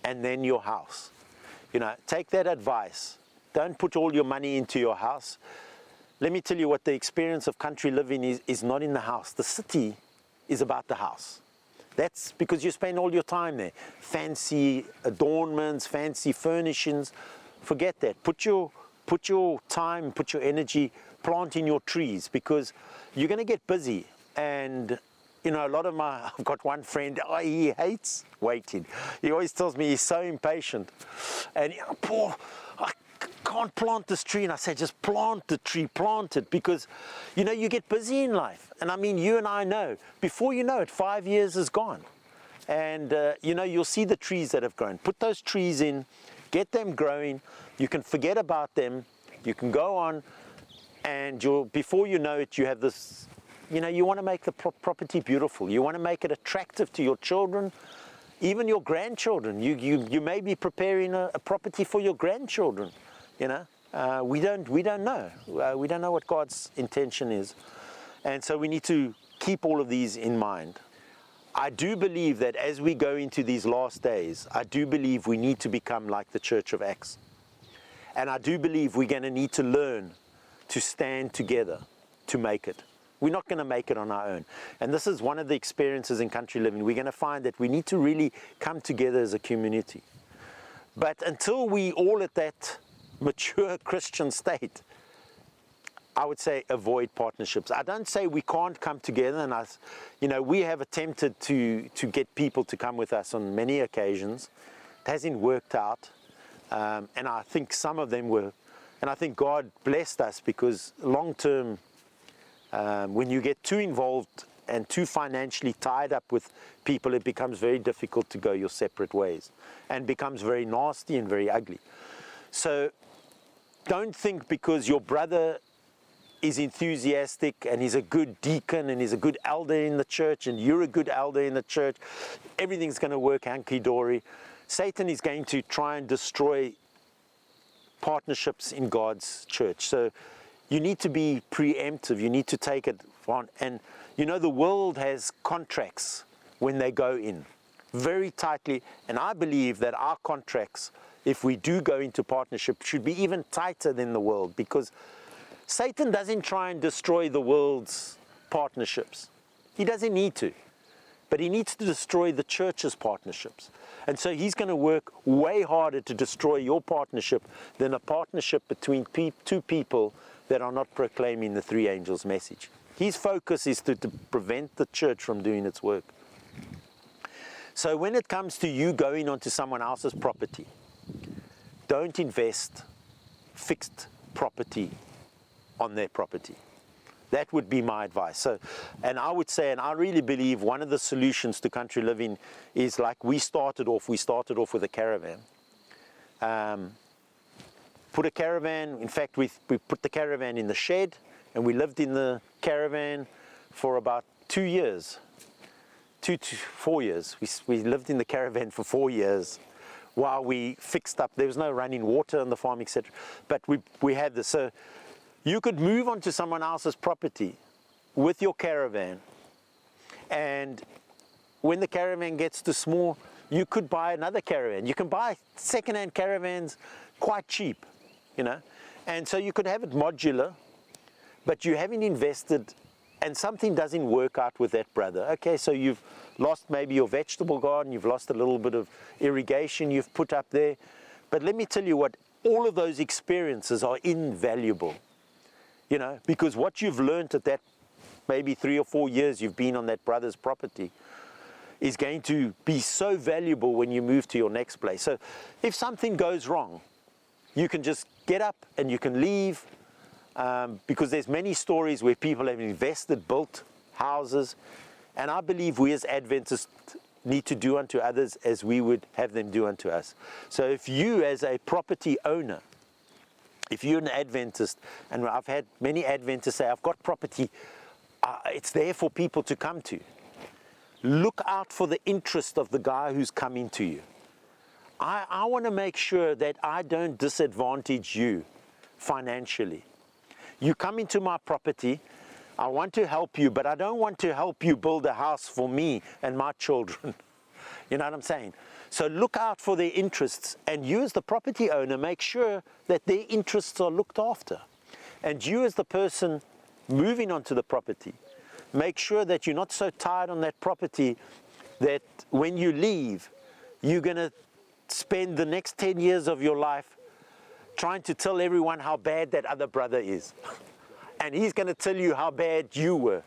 and then your house. You know, take that advice. Don't put all your money into your house. Let me tell you what the experience of country living is not in the house. The city is about the house. That's because you spend all your time there. Fancy adornments, fancy furnishings. Forget that. Put your time, put your energy, planting your trees, because you're going to get busy. And, you know, I've got one friend, he hates waiting. He always tells me he's so impatient. And, I can't plant this tree. And I say, just plant the tree, plant it, because, you know, you get busy in life. And I mean, you and I know, before you know it, 5 years is gone. And, you know, you'll see the trees that have grown. Put those trees in, get them growing. You can forget about them. You can go on, and before you know it, you have this, you know, you want to make the property beautiful. You want to make it attractive to your children, even your grandchildren. You may be preparing a property for your grandchildren. You know, we don't know. We don't know what God's intention is. And so we need to keep all of these in mind. I do believe that as we go into these last days, I do believe we need to become like the Church of Acts. And I do believe we're going to need to learn to stand together to make it. We're not going to make it on our own. And this is one of the experiences in country living. We're going to find that we need to really come together as a community. But until we all at that mature Christian state, I would say avoid partnerships. I don't say we can't come together, and we have attempted to get people to come with us on many occasions. It hasn't worked out, and I think some of them were, and I think God blessed us, because long term, when you get too involved and too financially tied up with people, it becomes very difficult to go your separate ways, and becomes very nasty and very ugly. So don't think because your brother is enthusiastic and he's a good deacon and he's a good elder in the church and you're a good elder in the church, everything's going to work hunky-dory. Satan is going to try and destroy partnerships in God's church. So you need to be preemptive. You need to take it on. And the world has contracts when they go in very tightly. And I believe that our contracts, if we do go into partnership, should be even tighter than the world, because Satan doesn't try and destroy the world's partnerships. He doesn't need to. But he needs to destroy the church's partnerships. And so he's going to work way harder to destroy your partnership than a partnership between two people that are not proclaiming the three angels' message. His focus is to prevent the church from doing its work. So when it comes to you going onto someone else's property, don't invest fixed property on their property. That would be my advice. So, and I would say, and I really believe one of the solutions to country living is like we started off with a caravan. Put a caravan, in fact, we put the caravan in the shed, and we lived in the caravan for about 2 years. 2 to 4 years. We lived in the caravan for 4 years while we fixed up. There was no running water on the farm, etc. But we had this. So you could move onto someone else's property with your caravan, and when the caravan gets too small, you could buy another caravan. You can buy second-hand caravans quite cheap, and so you could have it modular, but you haven't invested, and something doesn't work out with that brother. Okay, so you've lost maybe your vegetable garden, you've lost a little bit of irrigation you've put up there, but let me tell you what, all of those experiences are invaluable. Because what you've learned at that maybe 3 or 4 years you've been on that brother's property is going to be so valuable when you move to your next place. So if something goes wrong, you can just get up and you can leave, because there's many stories where people have invested, built houses, and I believe we as Adventists need to do unto others as we would have them do unto us. So if you as a property owner, if you're an Adventist, and I've had many Adventists say, I've got property, it's there for people to come to. Look out for the interest of the guy who's coming to you. I want to make sure that I don't disadvantage you financially. You come into my property, I want to help you, but I don't want to help you build a house for me and my children. You know what I'm saying? So look out for their interests, and you as the property owner, make sure that their interests are looked after. And you as the person moving onto the property, make sure that you're not so tied on that property that when you leave, you're going to spend the next 10 years of your life trying to tell everyone how bad that other brother is. And he's going to tell you how bad you were.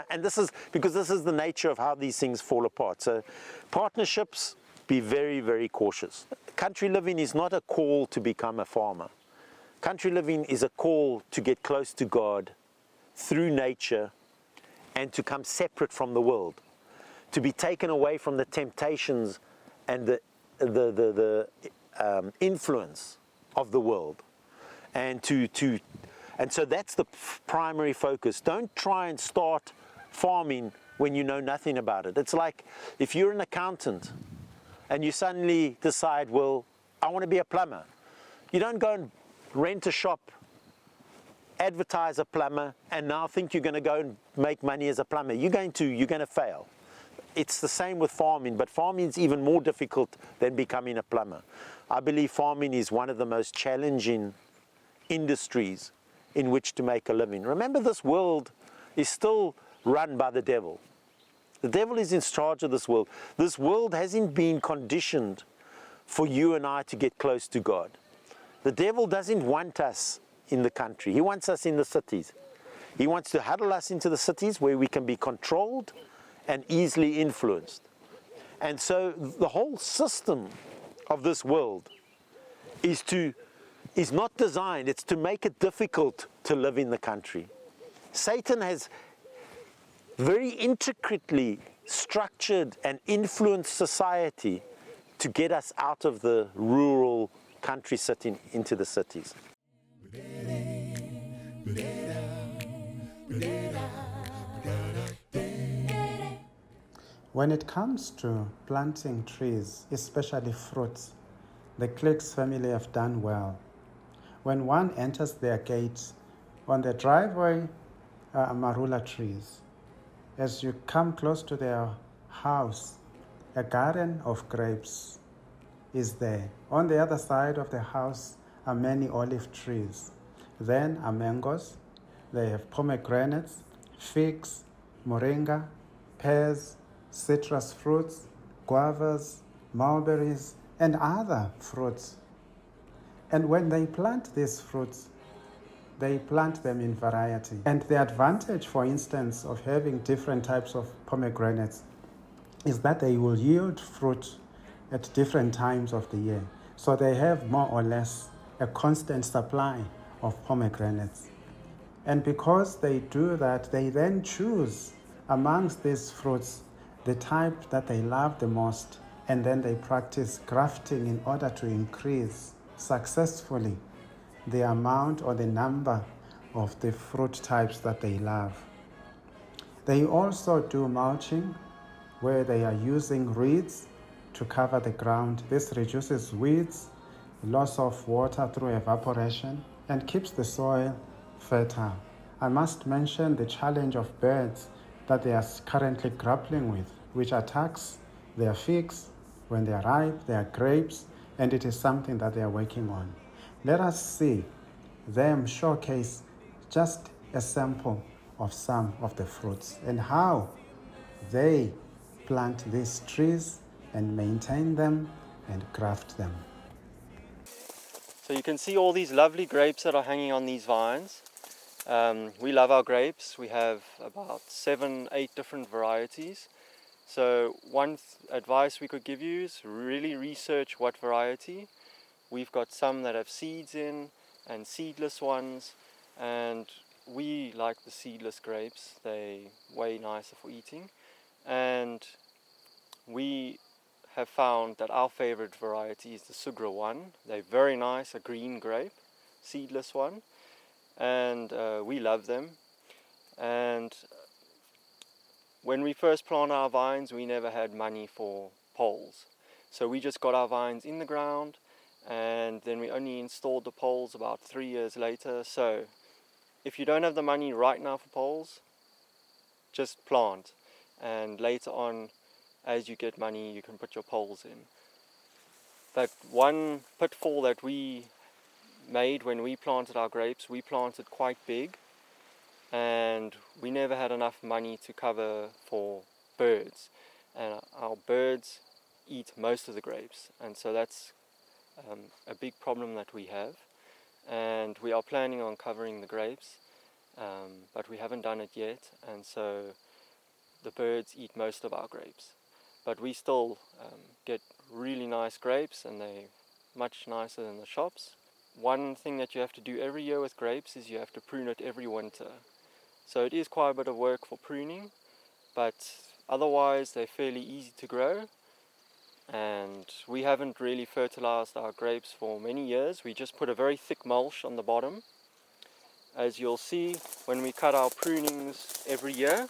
And this is because this is the nature of how these things fall apart. So partnerships, be very, very cautious. Country living is not a call to become a farmer. Country living is a call to get close to God through nature and to come separate from the world, to be taken away from the temptations and the influence of the world, and so that's the primary focus. Don't try and start farming when you know nothing about it. It's like if you're an accountant and you suddenly decide, well, I want to be a plumber. You don't go and rent a shop, advertise a plumber, and now think you're going to go and make money as a plumber. You're going to fail. it's the same with farming, but farming is even more difficult than becoming a plumber. I believe farming is one of the most challenging industries in which to make a living. Remember, this world is still run by the devil. The devil is in charge of this world. This world hasn't been conditioned for you and I to get close to God. The devil doesn't want us in the country. He wants us in the cities. He wants to huddle us into the cities where we can be controlled and easily influenced. And so the whole system of this world is not designed, it's to make it difficult to live in the country. Satan has very intricately structured and influenced society to get us out of the rural country setting into the cities. When it comes to planting trees, especially fruits, the Klix family have done well. When one enters their gate, on the driveway are marula trees. As you come close to their house, a garden of grapes is there. On the other side of the house are many olive trees. Then are mangoes. They have pomegranates, figs, moringa, pears, citrus fruits, guavas, mulberries, and other fruits. And when they plant these fruits, they plant them in variety. And the advantage, for instance, of having different types of pomegranates is that they will yield fruit at different times of the year. So they have more or less a constant supply of pomegranates. And because they do that, they then choose amongst these fruits the type that they love the most, and then they practice grafting in order to increase successfully the amount or the number of the fruit types that they love. They also do mulching, where they are using reeds to cover the ground. This reduces weeds, loss of water through evaporation, and keeps the soil fertile. I must mention the challenge of birds that they are currently grappling with, which attacks their figs when they are ripe, their grapes, and it is something that they are working on. Let us see them showcase just a sample of some of the fruits and how they plant these trees and maintain them and graft them. So you can see all these lovely grapes that are hanging on these vines. We love our grapes. We have about 7-8 different varieties. So one advice we could give you is really research what variety. We've got some that have seeds in and seedless ones, and we like the seedless grapes. They're way nicer for eating. And we have found that our favorite variety is the Sugra one. They're very nice, a green grape, seedless one, and we love them. And when we first planted our vines, we never had money for poles, so we just got our vines in the ground, and then we only installed the poles about 3 years later. So if you don't have the money right now for poles, just plant, and later on, as you get money, you can put your poles in. But one pitfall that we made when we planted our grapes, we planted quite big, and we never had enough money to cover for birds, and our birds eat most of the grapes, and so that's a big problem that we have. And we are planning on covering the grapes, but we haven't done it yet, and so the birds eat most of our grapes. But we still get really nice grapes, and they're much nicer than the shops. One thing that you have to do every year with grapes is you have to prune it every winter. So it is quite a bit of work for pruning, but otherwise they're fairly easy to grow. And we haven't really fertilized our grapes for many years. We just put a very thick mulch on the bottom. As you'll see, when we cut our prunings every year,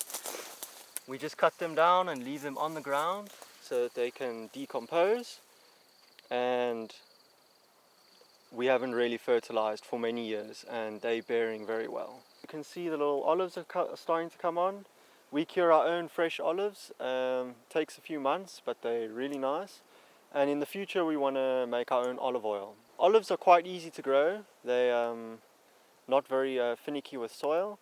we just cut them down and leave them on the ground so that they can decompose, and we haven't really fertilized for many years, and they're bearing very well. You can see the little olives are starting to come on. We cure our own fresh olives. Takes a few months, but they're really nice. And in the future, we want to make our own olive oil. Olives are quite easy to grow. They're not very finicky with soil.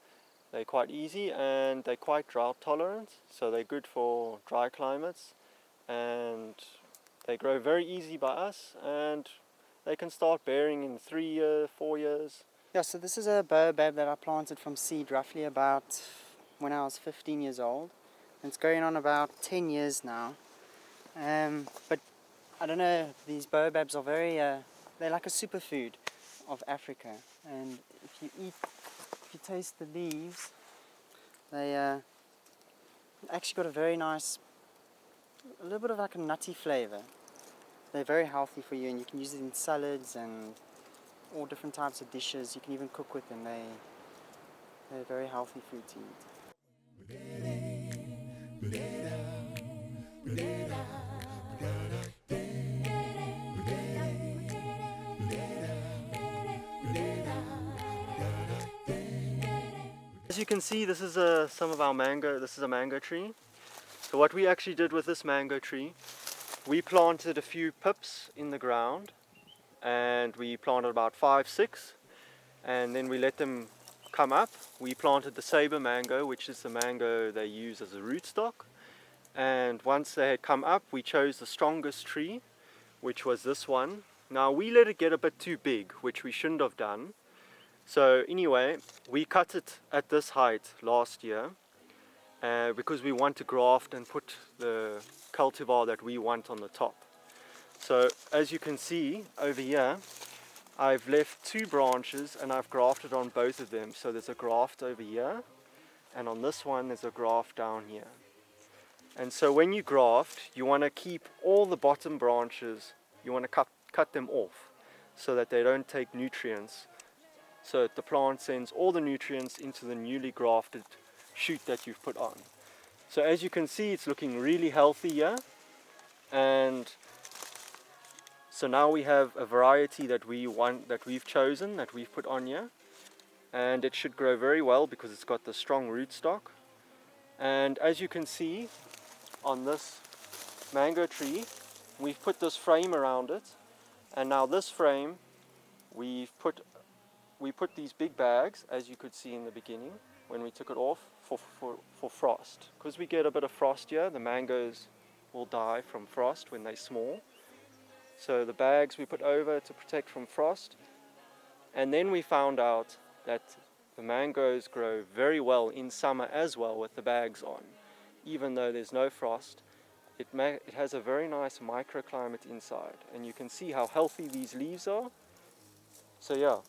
They're quite easy and they're quite drought tolerant. So they're good for dry climates. And they grow very easy by us. And they can start bearing in 3 years, 4 years. Yeah, so this is a baobab that I planted from seed roughly about when I was 15 years old. And it's going on about 10 years now. But I don't know, these baobabs are very, they're like a superfood of Africa. And if you taste the leaves, they actually got a very nice, a little bit of like a nutty flavor. They're very healthy for you, and you can use it in salads and all different types of dishes. You can even cook with them. They're very healthy food to eat. As you can see, this is some of our mango. This is a mango tree. So what we actually did with this mango tree, we planted a few pips in the ground, and we planted about 5, 6, and then we let them come up. We planted the saber mango, which is the mango they use as a rootstock. And once they had come up, we chose the strongest tree, which was this one. Now we let it get a bit too big, which we shouldn't have done. So anyway, we cut it at this height last year because we want to graft and put the cultivar that we want on the top. So as you can see over here, I've left 2 branches and I've grafted on both of them. So there's a graft over here, and on this one there's a graft down here. And so when you graft, you want to keep all the bottom branches, you want to cut them off so that they don't take nutrients. So the plant sends all the nutrients into the newly grafted shoot that you've put on. So as you can see, it's looking really healthy here. And so now we have a variety that we want, that we've chosen, that we've put on here. And it should grow very well because it's got the strong rootstock. And as you can see on this mango tree, we've put this frame around it. And now this frame, we put these big bags, as you could see in the beginning when we took it off, for frost. Because we get a bit of frost here, the mangoes will die from frost when they're small. So the bags we put over to protect from frost. And then we found out that the mangoes grow very well in summer as well with the bags on. Even though there's no frost, it has a very nice microclimate inside. And you can see how healthy these leaves are. So yeah.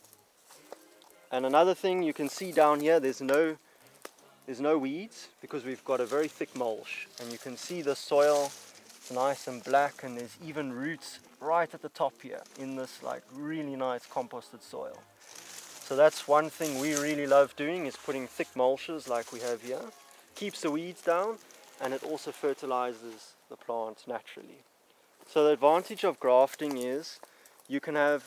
And another thing you can see down here, there's no weeds because we've got a very thick mulch. And you can see the soil, it's nice and black, and there's even roots right at the top here in this like really nice composted soil. So that's one thing we really love doing, is putting thick mulches like we have here. Keeps the weeds down, and it also fertilizes the plant naturally. So the advantage of grafting is you can have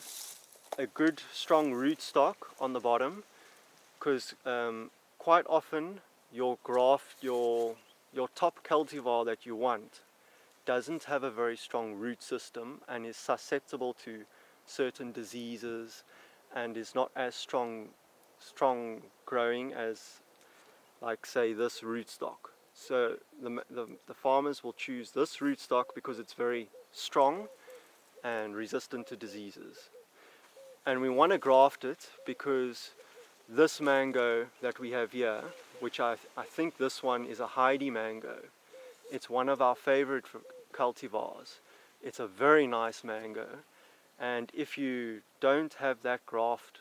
a good strong rootstock on the bottom, because quite often your top cultivar that you want doesn't have a very strong root system and is susceptible to certain diseases and is not as strong growing as, like, say, this rootstock. So the farmers will choose this rootstock because it's very strong and resistant to diseases. And we want to graft it because this mango that we have here, which I think this one is a Heidi mango, it's one of our favorite cultivars. It's a very nice mango, and if you don't have that graft,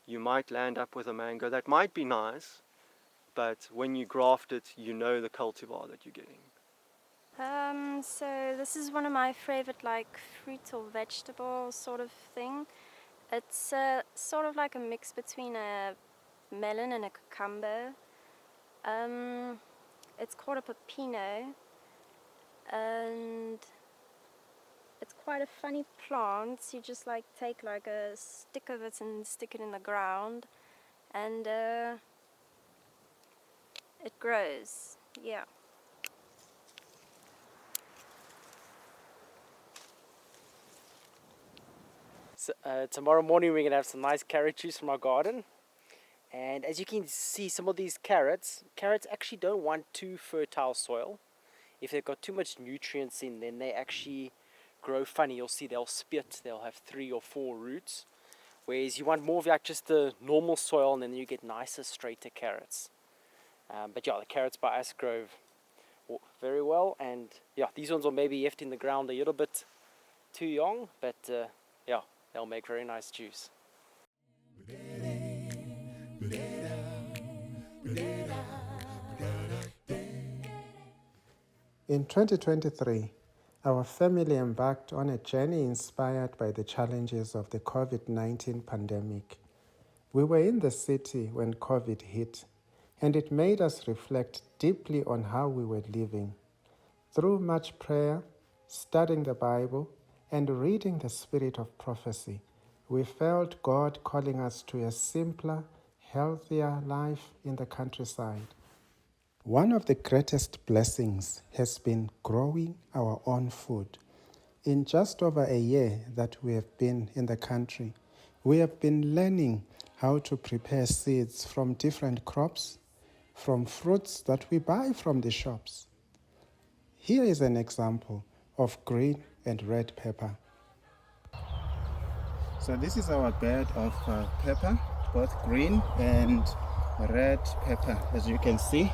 you might land up with a mango that might be nice, but when you graft it, you know the cultivar that you're getting. So this is one of my favorite, like, fruit or vegetable sort of thing. It's sort of like a mix between a melon and a cucumber. It's called a pepino, and it's quite a funny plant. You just like take like a stick of it and stick it in the ground, and it grows. Yeah. So, tomorrow morning we're gonna have some nice carrot juice from our garden. And as you can see, some of these carrots actually don't want too fertile soil. If they've got too much nutrients in, then they actually grow funny. You'll see they'll spit, they'll have 3 or 4 roots. Whereas you want more of like just the normal soil, and then you get nicer, straighter carrots. But yeah, the carrots by us grow very well. And yeah, these ones are maybe left in the ground a little bit too young, but yeah, they'll make very nice juice. In 2023, our family embarked on a journey inspired by the challenges of the COVID-19 pandemic. We were in the city when COVID hit, and it made us reflect deeply on how we were living. Through much prayer, studying the Bible, and reading the spirit of prophecy, we felt God calling us to a simpler, healthier life in the countryside. One of the greatest blessings has been growing our own food. In just over a year that we have been in the country, we have been learning how to prepare seeds from different crops, from fruits that we buy from the shops. Here is an example of green and red pepper. So this is our bed of pepper, both green and red pepper. As you can see,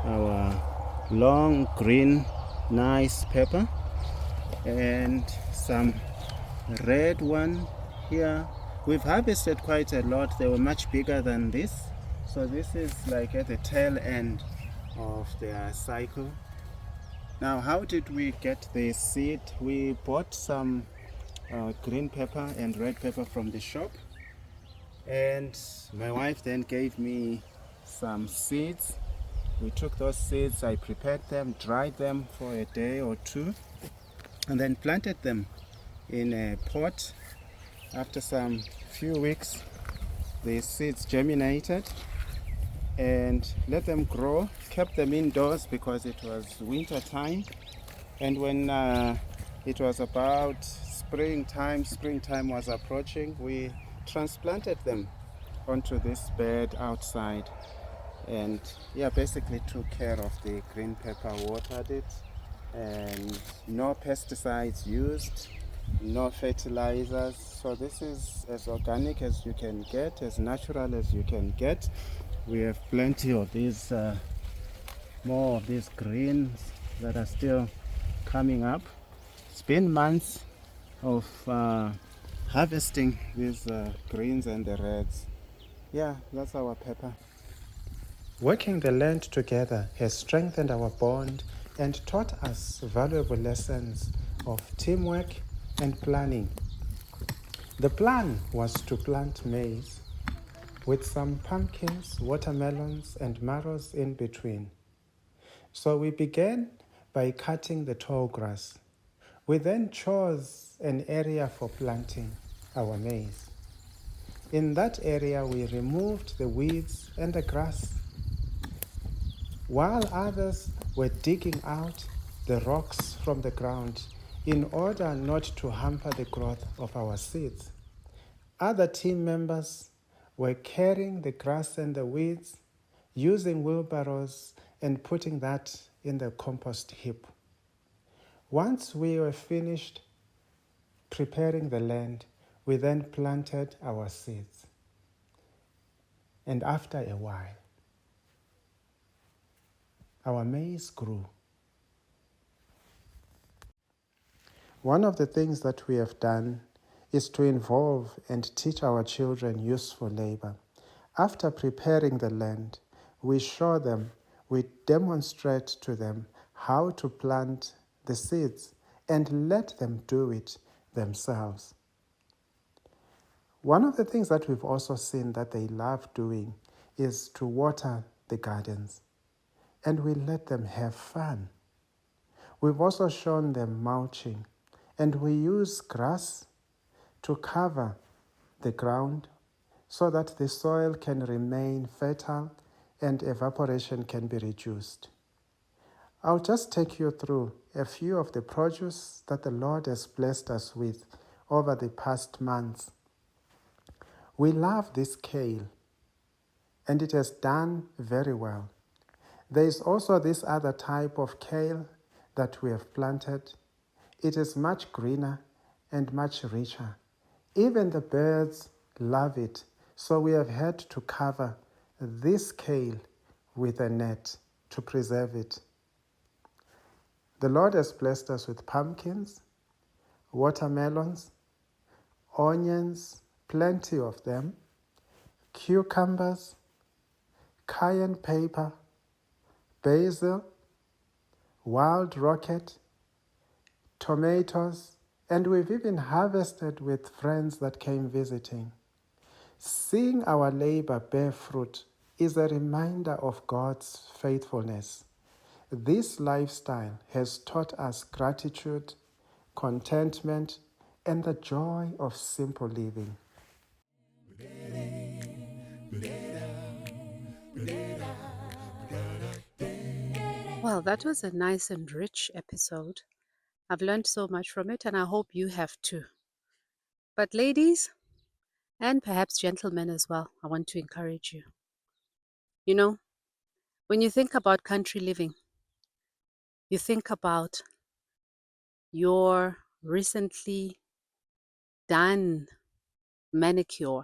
our long green nice pepper, and some red one here. We've harvested quite a lot. They were much bigger than this, so this is like at the tail end of their cycle. Now, how did we get the seed? We bought some green pepper and red pepper from the shop, and my wife then gave me some seeds. We took those seeds, I prepared them, dried them for a day or two, and then planted them in a pot. After some few weeks, the seeds germinated and let them grow, kept them indoors because it was winter time. And when it was about springtime was approaching, we transplanted them onto this bed outside. And yeah, basically took care of the green pepper, watered it, and no pesticides used, no fertilizers. So this is as organic as you can get, as natural as you can get. We have plenty of these, more of these greens that are still coming up. It's been months of harvesting these greens and the reds. Yeah, that's our pepper. Working the land together has strengthened our bond and taught us valuable lessons of teamwork and planning. The plan was to plant maize with some pumpkins, watermelons, and marrows in between. So we began by cutting the tall grass. We then chose an area for planting our maize. In that area, we removed the weeds and the grass, while others were digging out the rocks from the ground in order not to hamper the growth of our seeds. Other team members were carrying the grass and the weeds, using wheelbarrows and putting that in the compost heap. Once we were finished preparing the land, we then planted our seeds. And after a while, our maize grew. One of the things that we have done is to involve and teach our children useful labor. After preparing the land, we show them, we demonstrate to them how to plant the seeds and let them do it themselves. One of the things that we've also seen that they love doing is to water the gardens, and we let them have fun. We've also shown them mulching, and we use grass to cover the ground so that the soil can remain fertile and evaporation can be reduced. I'll just take you through a few of the produce that the Lord has blessed us with over the past months. We love this kale, and it has done very well. There is also this other type of kale that we have planted. It is much greener and much richer. Even the birds love it, so we have had to cover this kale with a net to preserve it. The Lord has blessed us with pumpkins, watermelons, onions, plenty of them, cucumbers, cayenne pepper, basil, wild rocket, tomatoes, and we've even harvested with friends that came visiting. Seeing our labor bear fruit is a reminder of God's faithfulness. This lifestyle has taught us gratitude, contentment, and the joy of simple living. Well, that was a nice and rich episode. I've learned so much from it, and I hope you have too. But, ladies, and perhaps gentlemen as well, I want to encourage you. You know, when you think about country living, you think about your recently done manicure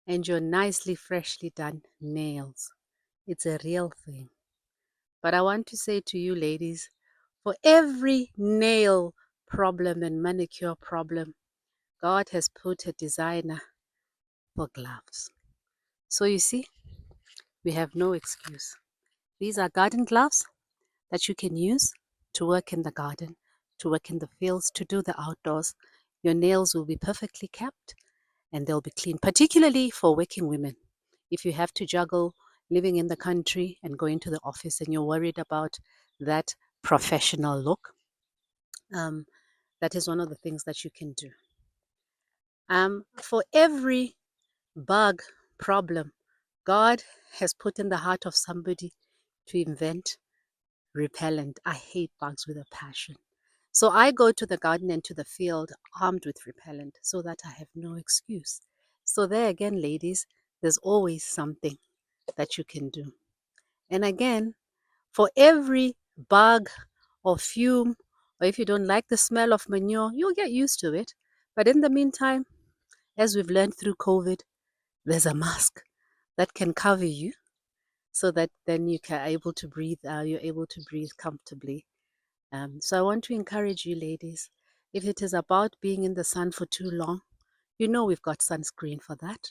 and your nicely, freshly done nails. It's a real thing. But I want to say to you, ladies, for every nail problem and manicure problem, God has put a designer for gloves. So you see, we have no excuse. These are garden gloves that you can use to work in the garden, to work in the fields, to do the outdoors. Your nails will be perfectly kept and they'll be clean, particularly for working women. If you have to juggle living in the country and going to the office and you're worried about that professional look, that is one of the things that you can do. For every bug problem, God has put in the heart of somebody to invent repellent. I hate bugs with a passion. So I go to the garden and to the field armed with repellent so that I have no excuse. So there again, ladies, there's always something that you can do. And again, for every bug or fume, or if you don't like the smell of manure, you'll get used to it. But in the meantime, as we've learned through COVID, there's a mask that can cover you so that then you can able to breathe. You're able to breathe comfortably. So I want to encourage you, ladies, if it is about being in the sun for too long, you know we've got sunscreen for that,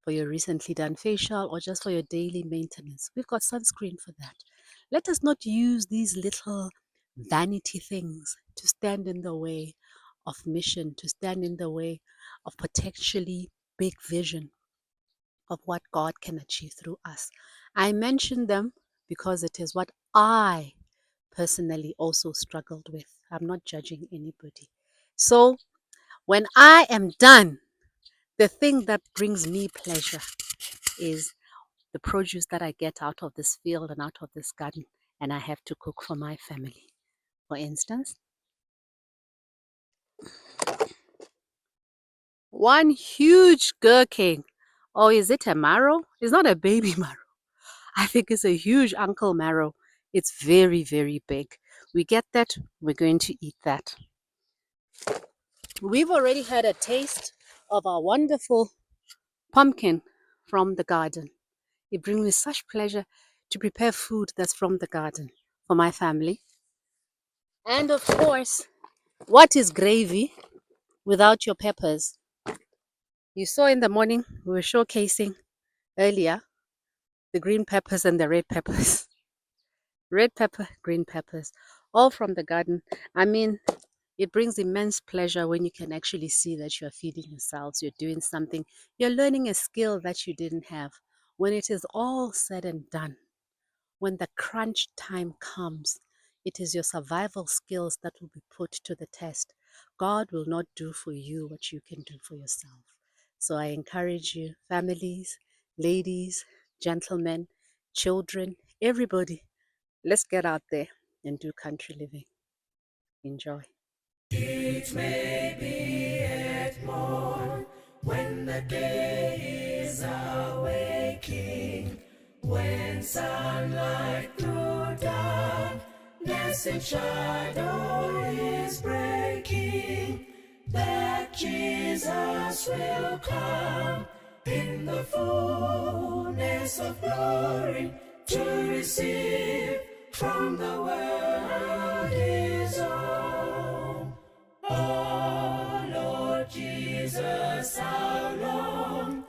for your recently done facial or just for your daily maintenance. We've got sunscreen for that. Let us not use these little vanity things to stand in the way of mission, to stand in the way of potentially big vision of what God can achieve through us. I mention them because it is what I personally also struggled with. I'm not judging anybody. So when I am done, the thing that brings me pleasure is the produce that I get out of this field and out of this garden, and I have to cook for my family. For instance, one huge gherkin, or is it a marrow? It's not a baby marrow. I think it's a huge uncle marrow. It's very, very big. We get that, we're going to eat that. We've already had a taste of our wonderful pumpkin from the garden. It brings me such pleasure to prepare food that's from the garden for my family. And of course, what is gravy without your peppers? You saw in the morning, we were showcasing earlier the green peppers and the red peppers. Red pepper, green peppers, all from the garden. I mean, it brings immense pleasure when you can actually see that you're feeding yourselves, you're doing something, you're learning a skill that you didn't have. When it is all said and done, when the crunch time comes, it is your survival skills that will be put to the test. God will not do for you what you can do for yourself. So I encourage you, families, ladies, gentlemen, children, everybody. Let's get out there and do country living. Enjoy. It may be at morn, when the day is awaking, when sunlight through darkness and shadow is breaking, that Jesus will come in the fullness of glory to receive from the world his own. Oh Lord Jesus, how long,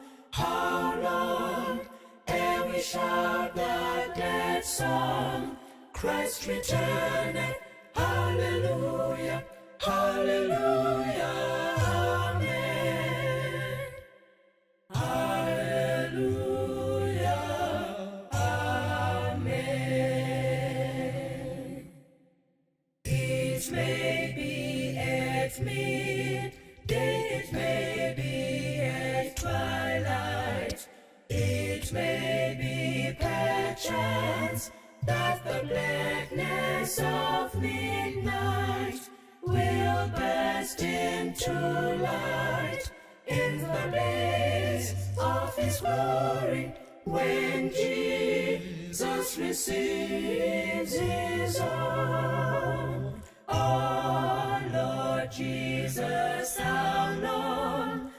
ere we shout that glad song, Christ returneth, hallelujah, hallelujah, amen. Hallelujah, amen. It may be at midday, it may be at twilight, it may be perchance that the blackness of midnight will burst into light in the blaze of his glory, when Jesus receives his own. Oh Lord Jesus, how long,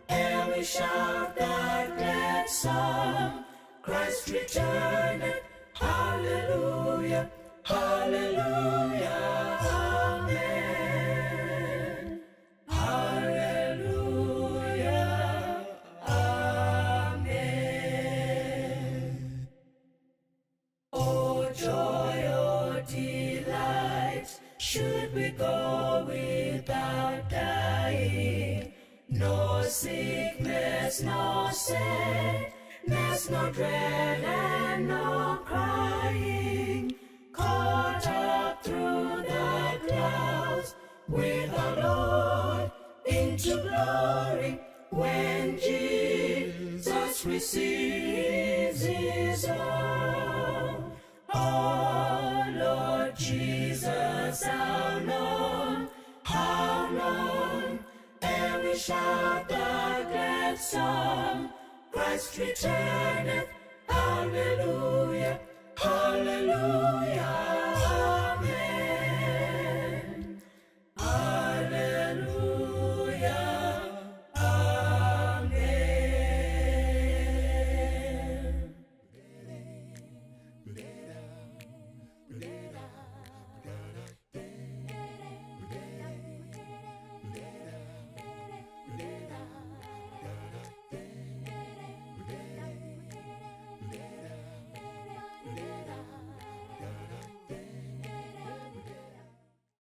ere we shout that glad song, Christ returneth, hallelujah, hallelujah, amen. Hallelujah, amen. Oh joy, oh delight, should we go without dying? No sickness, no sadness, no dread and no crying, caught up through the clouds with our Lord into glory, when Jesus receives his own. Oh Lord Jesus, how long, ere we shout the glad song, Christ returneth, hallelujah, hallelujah.